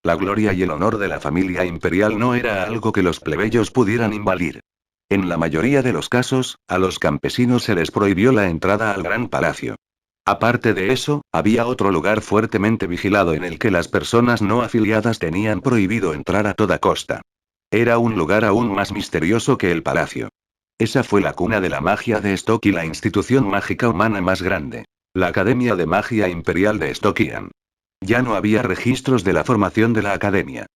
La gloria y el honor de la familia imperial no era algo que los plebeyos pudieran invadir. En la mayoría de los casos, a los campesinos se les prohibió la entrada al gran palacio. Aparte de eso, había otro lugar fuertemente vigilado en el que las personas no afiliadas tenían prohibido entrar a toda costa. Era un lugar aún más misterioso que el palacio. Esa fue la cuna de la magia de Stoke y la institución mágica humana más grande. La Academia de Magia Imperial de Stokian. Ya no había registros de la formación de la academia.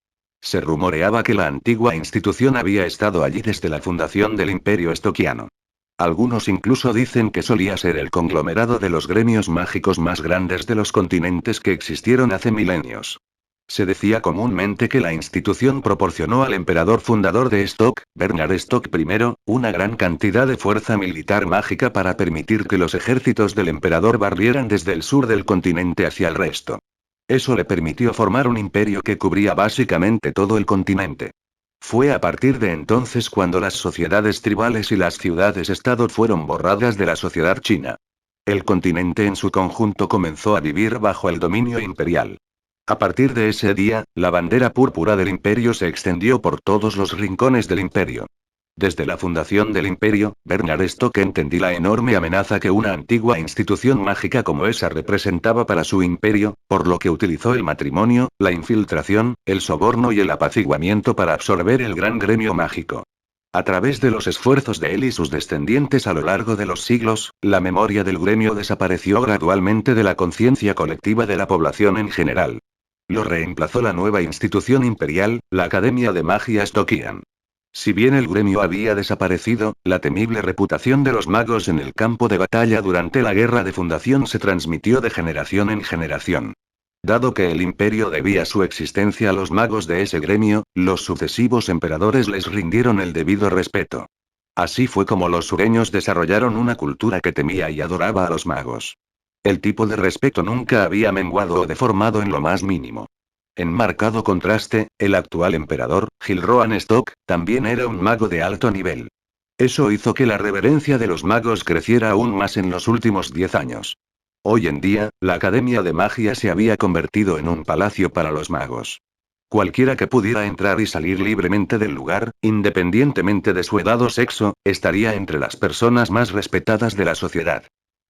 Se rumoreaba que la antigua institución había estado allí desde la fundación del Imperio Estoquiano. Algunos incluso dicen que solía ser el conglomerado de los gremios mágicos más grandes de los continentes que existieron hace milenios. Se decía comúnmente que la institución proporcionó al emperador fundador de Stoke, Bernard Stoke I, una gran cantidad de fuerza militar mágica para permitir que los ejércitos del emperador barrieran desde el sur del continente hacia el resto. Eso le permitió formar un imperio que cubría básicamente todo el continente. Fue a partir de entonces cuando las sociedades tribales y las ciudades-estado fueron borradas de la sociedad china. El continente en su conjunto comenzó a vivir bajo el dominio imperial. A partir de ese día, la bandera púrpura del imperio se extendió por todos los rincones del imperio. Desde la fundación del imperio, Bernard Stoke entendió la enorme amenaza que una antigua institución mágica como esa representaba para su imperio, por lo que utilizó el matrimonio, la infiltración, el soborno y el apaciguamiento para absorber el gran gremio mágico. A través de los esfuerzos de él y sus descendientes a lo largo de los siglos, la memoria del gremio desapareció gradualmente de la conciencia colectiva de la población en general. Lo reemplazó la nueva institución imperial, la Academia de Magia Stokian. Si bien el gremio había desaparecido, la temible reputación de los magos en el campo de batalla durante la guerra de fundación se transmitió de generación en generación. Dado que el imperio debía su existencia a los magos de ese gremio, los sucesivos emperadores les rindieron el debido respeto. Así fue como los sureños desarrollaron una cultura que temía y adoraba a los magos. El tipo de respeto nunca había menguado o deformado en lo más mínimo. En marcado contraste, el actual emperador, Gilroan Stoke, también era un mago de alto nivel. Eso hizo que la reverencia de los magos creciera aún más en los últimos 10 años. Hoy en día, la Academia de Magia se había convertido en un palacio para los magos. Cualquiera que pudiera entrar y salir libremente del lugar, independientemente de su edad o sexo, estaría entre las personas más respetadas de la sociedad.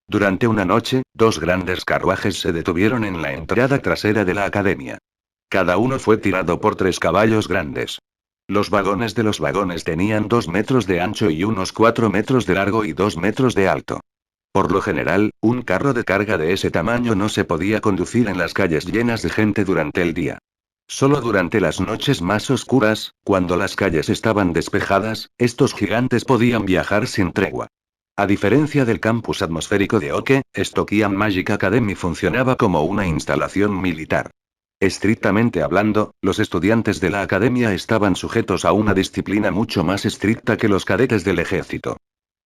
Durante una noche, dos grandes carruajes se detuvieron en la entrada trasera de la academia. Cada uno fue tirado por 3 caballos grandes. Los vagones de los vagones tenían 2 metros de ancho y unos 4 metros de largo y 2 metros de alto. Por lo general, un carro de carga de ese tamaño no se podía conducir en las calles llenas de gente durante el día. Solo durante las noches más oscuras, cuando las calles estaban despejadas, estos gigantes podían viajar sin tregua. A diferencia del campus atmosférico de Oke, Stokian Magic Academy funcionaba como una instalación militar. Estrictamente hablando, los estudiantes de la academia estaban sujetos a una disciplina mucho más estricta que los cadetes del ejército.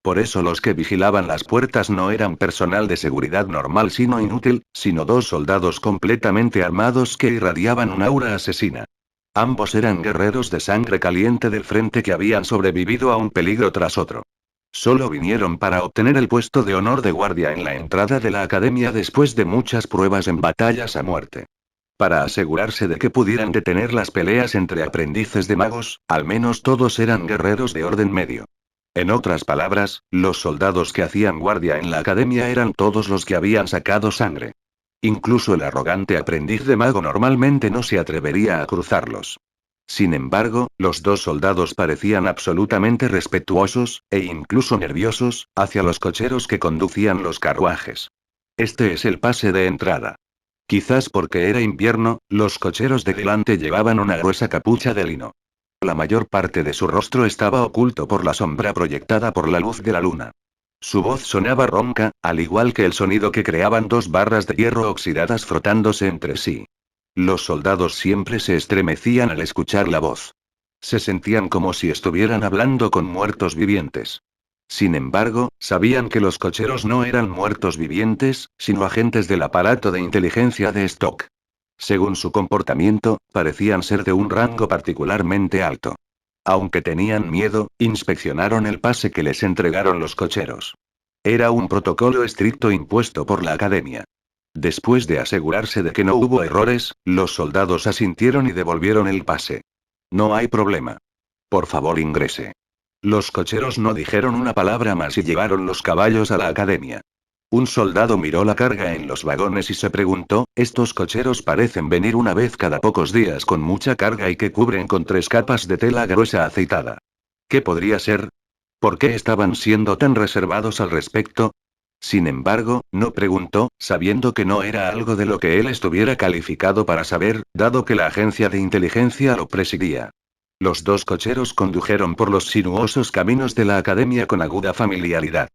Por eso los que vigilaban las puertas no eran personal de seguridad normal sino inútil, sino 2 soldados completamente armados que irradiaban un aura asesina. Ambos eran guerreros de sangre caliente del frente que habían sobrevivido a un peligro tras otro. Solo vinieron para obtener el puesto de honor de guardia en la entrada de la academia después de muchas pruebas en batallas a muerte. Para asegurarse de que pudieran detener las peleas entre aprendices de magos, al menos todos eran guerreros de orden medio. En otras palabras, los soldados que hacían guardia en la academia eran todos los que habían sacado sangre. Incluso el arrogante aprendiz de mago normalmente no se atrevería a cruzarlos. Sin embargo, los 2 soldados parecían absolutamente respetuosos, e incluso nerviosos, hacia los cocheros que conducían los carruajes. Este es el pase de entrada. Quizás porque era invierno, los cocheros de delante llevaban una gruesa capucha de lino. La mayor parte de su rostro estaba oculto por la sombra proyectada por la luz de la luna. Su voz sonaba ronca, al igual que el sonido que creaban 2 barras de hierro oxidadas frotándose entre sí. Los soldados siempre se estremecían al escuchar la voz. Se sentían como si estuvieran hablando con muertos vivientes. Sin embargo, sabían que los cocheros no eran muertos vivientes, sino agentes del aparato de inteligencia de Stock. Según su comportamiento, parecían ser de un rango particularmente alto. Aunque tenían miedo, inspeccionaron el pase que les entregaron los cocheros. Era un protocolo estricto impuesto por la academia. Después de asegurarse de que no hubo errores, los soldados asintieron y devolvieron el pase. No hay problema. Por favor, ingrese. Los cocheros no dijeron una palabra más y llevaron los caballos a la academia. Un soldado miró la carga en los vagones y se preguntó, estos cocheros parecen venir una vez cada pocos días con mucha carga y que cubren con 3 capas de tela gruesa aceitada. ¿Qué podría ser? ¿Por qué estaban siendo tan reservados al respecto? Sin embargo, no preguntó, sabiendo que no era algo de lo que él estuviera calificado para saber, dado que la agencia de inteligencia lo presidía. Los dos cocheros condujeron por los sinuosos caminos de la academia con aguda familiaridad.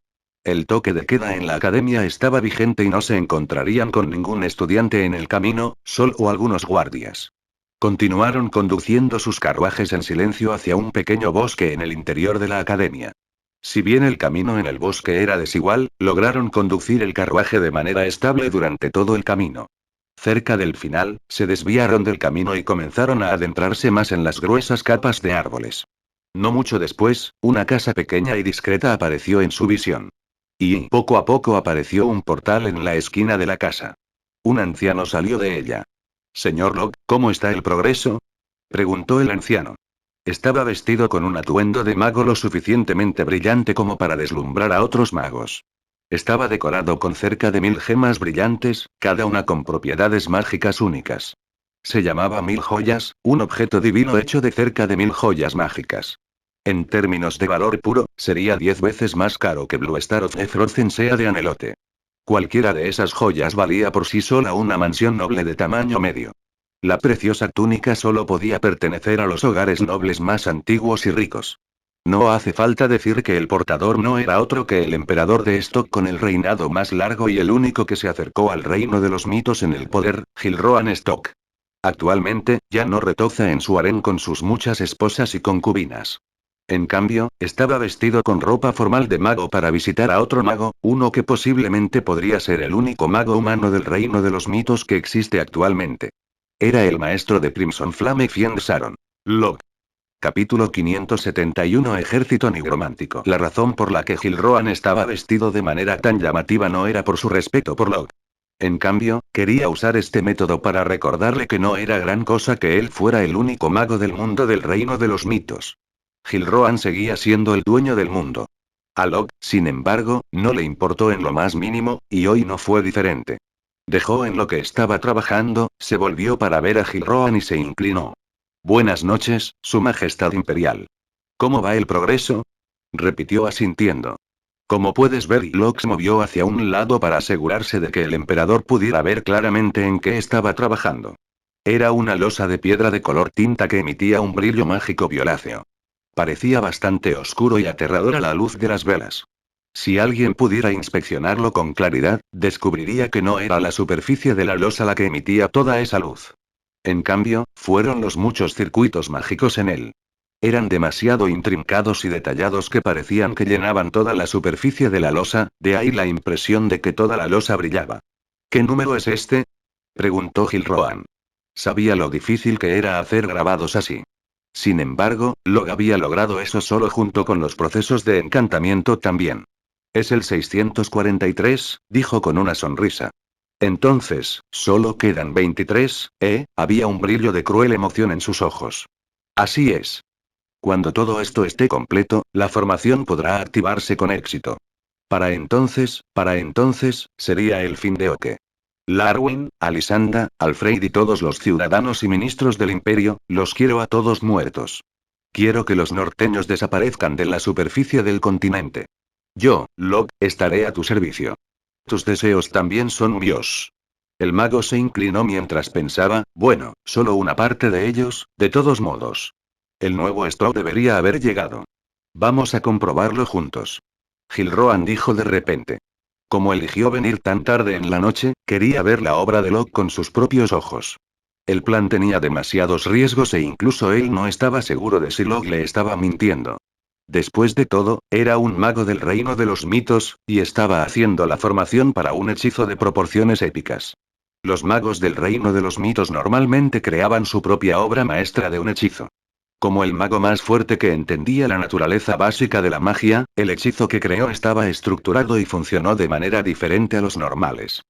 El toque de queda en la academia estaba vigente y no se encontrarían con ningún estudiante en el camino, solo algunos guardias. Continuaron conduciendo sus carruajes en silencio hacia un pequeño bosque en el interior de la academia. Si bien el camino en el bosque era desigual, lograron conducir el carruaje de manera estable durante todo el camino. Cerca del final, se desviaron del camino y comenzaron a adentrarse más en las gruesas capas de árboles. No mucho después, una casa pequeña y discreta apareció en su visión. Y poco a poco apareció un portal en la esquina de la casa. Un anciano salió de ella. Señor Locke, ¿cómo está el progreso? Preguntó el anciano. Estaba vestido con un atuendo de mago lo suficientemente brillante como para deslumbrar a otros magos. Estaba decorado con cerca de 1000 gemas brillantes, cada una con propiedades mágicas únicas. Se llamaba 1000 joyas, un objeto divino hecho de cerca de 1000 joyas mágicas. En términos de valor puro, sería 10 veces más caro que Blue Star of the Frozen Sea de Anelote. Cualquiera de esas joyas valía por sí sola una mansión noble de tamaño medio. La preciosa túnica solo podía pertenecer a los hogares nobles más antiguos y ricos. No hace falta decir que el portador no era otro que el emperador de Stock con el reinado más largo y el único que se acercó al reino de los mitos en el poder, Gilroan Stock. Actualmente, ya no retoza en su harén con sus muchas esposas y concubinas. En cambio, estaba vestido con ropa formal de mago para visitar a otro mago, uno que posiblemente podría ser el único mago humano del reino de los mitos que existe actualmente. Era el maestro de Crimson Flame Fiend Saron. Locke. Capítulo 571 Ejército nigromántico. La razón por la que Gilroan estaba vestido de manera tan llamativa no era por su respeto por Locke. En cambio, quería usar este método para recordarle que no era gran cosa que él fuera el único mago del mundo del reino de los mitos. Gilroan seguía siendo el dueño del mundo. A Locke, sin embargo, no le importó en lo más mínimo, y hoy no fue diferente. Dejó en lo que estaba trabajando, se volvió para ver a Gilroan y se inclinó. Buenas noches, Su Majestad Imperial. ¿Cómo va el progreso? Repitió asintiendo. Como puedes ver, Locke se movió hacia un lado para asegurarse de que el emperador pudiera ver claramente en qué estaba trabajando. Era una losa de piedra de color tinta que emitía un brillo mágico violáceo. Parecía bastante oscuro y aterrador a la luz de las velas. Si alguien pudiera inspeccionarlo con claridad, descubriría que no era la superficie de la losa la que emitía toda esa luz. En cambio, fueron los muchos circuitos mágicos en él. Eran demasiado intrincados y detallados que parecían que llenaban toda la superficie de la losa, de ahí la impresión de que toda la losa brillaba. ¿Qué número es este? Preguntó Gilroan. Sabía lo difícil que era hacer grabados así. Sin embargo, Locke había logrado eso solo junto con los procesos de encantamiento también. Es el 643, dijo con una sonrisa. Entonces, solo quedan 23, ¿eh? Había un brillo de cruel emoción en sus ojos. Así es. Cuando todo esto esté completo, la formación podrá activarse con éxito. Para entonces, sería el fin de Oke. Larwin, Alisanda, Alfred y todos los ciudadanos y ministros del imperio, los quiero a todos muertos. Quiero que los norteños desaparezcan de la superficie del continente. Yo, Locke, estaré a tu servicio. Tus deseos también son míos. El mago se inclinó mientras pensaba, bueno, solo una parte de ellos, de todos modos. El nuevo Stock debería haber llegado. Vamos a comprobarlo juntos. Gilroan dijo de repente. Como eligió venir tan tarde en la noche, quería ver la obra de Locke con sus propios ojos. El plan tenía demasiados riesgos e incluso él no estaba seguro de si Log le estaba mintiendo. Después de todo, era un mago del reino de los mitos, y estaba haciendo la formación para un hechizo de proporciones épicas. Los magos del reino de los mitos normalmente creaban su propia obra maestra de un hechizo. Como el mago más fuerte que entendía la naturaleza básica de la magia, el hechizo que creó estaba estructurado y funcionó de manera diferente a los normales.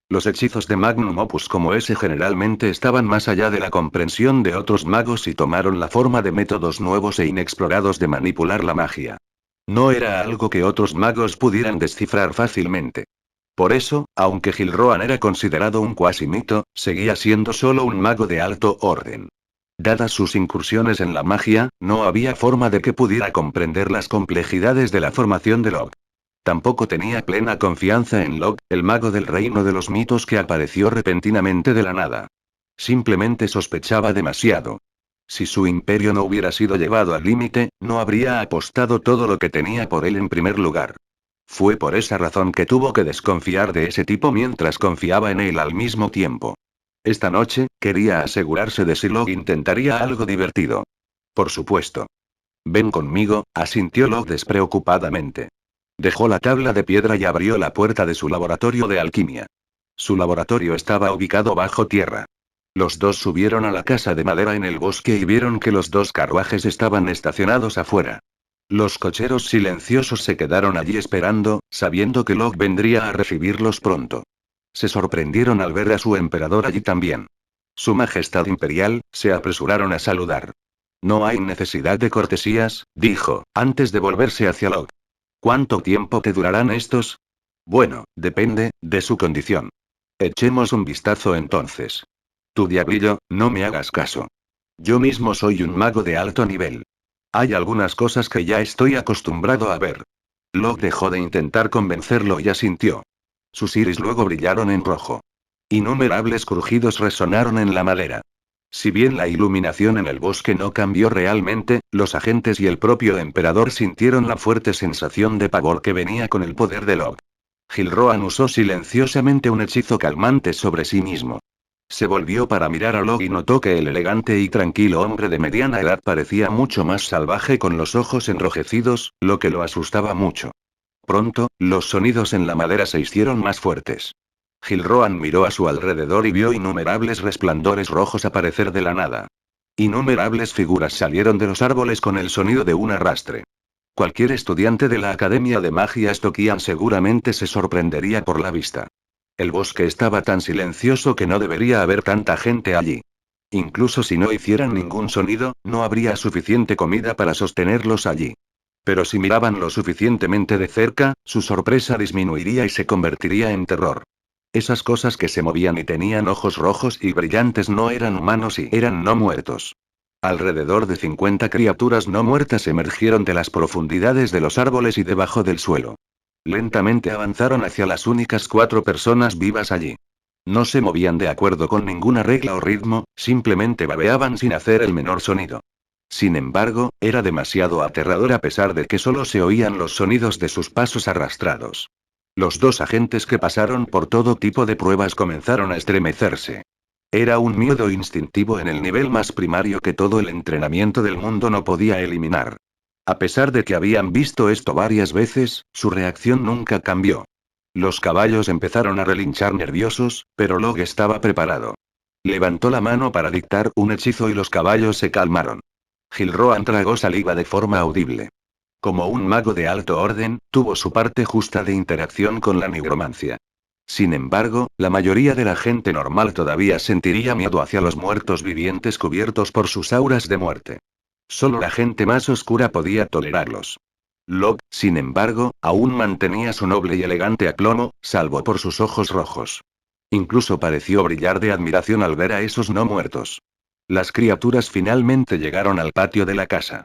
Los hechizos de Magnum Opus como ese generalmente estaban más allá de la comprensión de otros magos y tomaron la forma de métodos nuevos e inexplorados de manipular la magia. No era algo que otros magos pudieran descifrar fácilmente. Por eso, aunque Gilroan era considerado un cuasi mito, seguía siendo solo un mago de alto orden. Dadas sus incursiones en la magia, no había forma de que pudiera comprender las complejidades de la formación de Log. Tampoco tenía plena confianza en Log, el mago del reino de los mitos que apareció repentinamente de la nada. Simplemente sospechaba demasiado. Si su imperio no hubiera sido llevado al límite, no habría apostado todo lo que tenía por él en primer lugar. Fue por esa razón que tuvo que desconfiar de ese tipo mientras confiaba en él al mismo tiempo. Esta noche, quería asegurarse de si Log intentaría algo divertido. Por supuesto. Ven conmigo, asintió Log despreocupadamente. Dejó la tabla de piedra y abrió la puerta de su laboratorio de alquimia. Su laboratorio estaba ubicado bajo tierra. Los dos subieron a la casa de madera en el bosque y vieron que los dos carruajes estaban estacionados afuera. Los cocheros silenciosos se quedaron allí esperando, sabiendo que Log vendría a recibirlos pronto. Se sorprendieron al ver a su emperador allí también. Su Majestad Imperial, se apresuraron a saludar. No hay necesidad de cortesías, dijo, antes de volverse hacia Log. ¿Cuánto tiempo te durarán estos? Bueno, depende, de su condición. Echemos un vistazo entonces. Tu diablillo, no me hagas caso. Yo mismo soy un mago de alto nivel. Hay algunas cosas que ya estoy acostumbrado a ver. Locke dejó de intentar convencerlo y asintió. Sus iris luego brillaron en rojo. Innumerables crujidos resonaron en la madera. Si bien la iluminación en el bosque no cambió realmente, los agentes y el propio emperador sintieron la fuerte sensación de pavor que venía con el poder de Locke. Gilroan usó silenciosamente un hechizo calmante sobre sí mismo. Se volvió para mirar a Locke y notó que el elegante y tranquilo hombre de mediana edad parecía mucho más salvaje con los ojos enrojecidos, lo que lo asustaba mucho. Pronto, los sonidos en la madera se hicieron más fuertes. Gilroan miró a su alrededor y vio innumerables resplandores rojos aparecer de la nada. Innumerables figuras salieron de los árboles con el sonido de un arrastre. Cualquier estudiante de la Academia de Magia Stokian seguramente se sorprendería por la vista. El bosque estaba tan silencioso que no debería haber tanta gente allí. Incluso si no hicieran ningún sonido, no habría suficiente comida para sostenerlos allí. Pero si miraban lo suficientemente de cerca, su sorpresa disminuiría y se convertiría en terror. Esas cosas que se movían y tenían ojos rojos y brillantes no eran humanos y eran no muertos. Alrededor de 50 criaturas no muertas emergieron de las profundidades de los árboles y debajo del suelo. Lentamente avanzaron hacia las únicas 4 personas vivas allí. No se movían de acuerdo con ninguna regla o ritmo, simplemente babeaban sin hacer el menor sonido. Sin embargo, era demasiado aterrador a pesar de que solo se oían los sonidos de sus pasos arrastrados. Los dos agentes que pasaron por todo tipo de pruebas comenzaron a estremecerse. Era un miedo instintivo en el nivel más primario que todo el entrenamiento del mundo no podía eliminar. A pesar de que habían visto esto varias veces, su reacción nunca cambió. Los caballos empezaron a relinchar nerviosos, pero Locke estaba preparado. Levantó la mano para dictar un hechizo y los caballos se calmaron. Gilroan tragó saliva de forma audible. Como un mago de alto orden, tuvo su parte justa de interacción con la nigromancia. Sin embargo, la mayoría de la gente normal todavía sentiría miedo hacia los muertos vivientes cubiertos por sus auras de muerte. Solo la gente más oscura podía tolerarlos. Locke, sin embargo, aún mantenía su noble y elegante aplomo, salvo por sus ojos rojos. Incluso pareció brillar de admiración al ver a esos no muertos. Las criaturas finalmente llegaron al patio de la casa.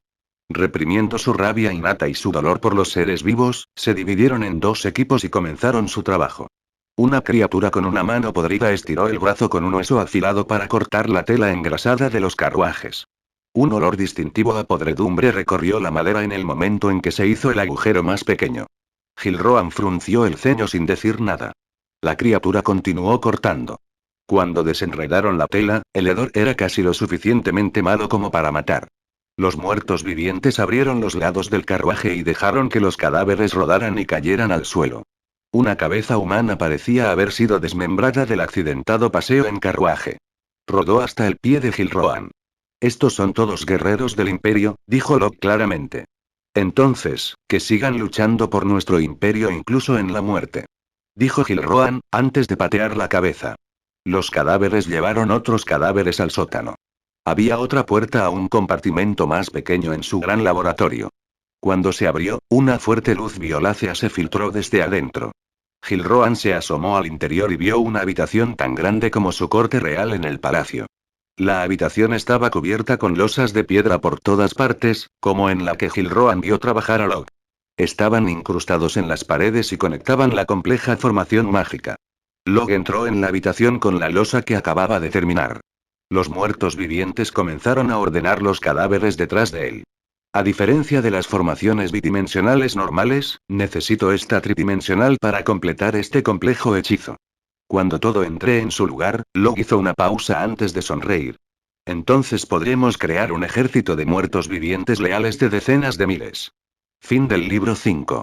Reprimiendo su rabia innata y su dolor por los seres vivos, se dividieron en 2 equipos y comenzaron su trabajo. Una criatura con una mano podrida estiró el brazo con un hueso afilado para cortar la tela engrasada de los carruajes. Un olor distintivo a podredumbre recorrió la madera en el momento en que se hizo el agujero más pequeño. Gilroan frunció el ceño sin decir nada. La criatura continuó cortando. Cuando desenredaron la tela, el hedor era casi lo suficientemente malo como para matar. Los muertos vivientes abrieron los lados del carruaje y dejaron que los cadáveres rodaran y cayeran al suelo. Una cabeza humana parecía haber sido desmembrada del accidentado paseo en carruaje. Rodó hasta el pie de Gilroan. Estos son todos guerreros del imperio, dijo Locke claramente. Entonces, que sigan luchando por nuestro imperio incluso en la muerte. Dijo Gilroan, antes de patear la cabeza. Los cadáveres llevaron otros cadáveres al sótano. Había otra puerta a un compartimento más pequeño en su gran laboratorio. Cuando se abrió, una fuerte luz violácea se filtró desde adentro. Gilroan se asomó al interior y vio una habitación tan grande como su corte real en el palacio. La habitación estaba cubierta con losas de piedra por todas partes, como en la que Gilroan vio trabajar a Locke. Estaban incrustados en las paredes y conectaban la compleja formación mágica. Locke entró en la habitación con la losa que acababa de terminar. Los muertos vivientes comenzaron a ordenar los cadáveres detrás de él. A diferencia de las formaciones bidimensionales normales, necesito esta tridimensional para completar este complejo hechizo. Cuando todo entre en su lugar, Locke hizo una pausa antes de sonreír. Entonces podremos crear un ejército de muertos vivientes leales de decenas de miles. Fin del libro 5.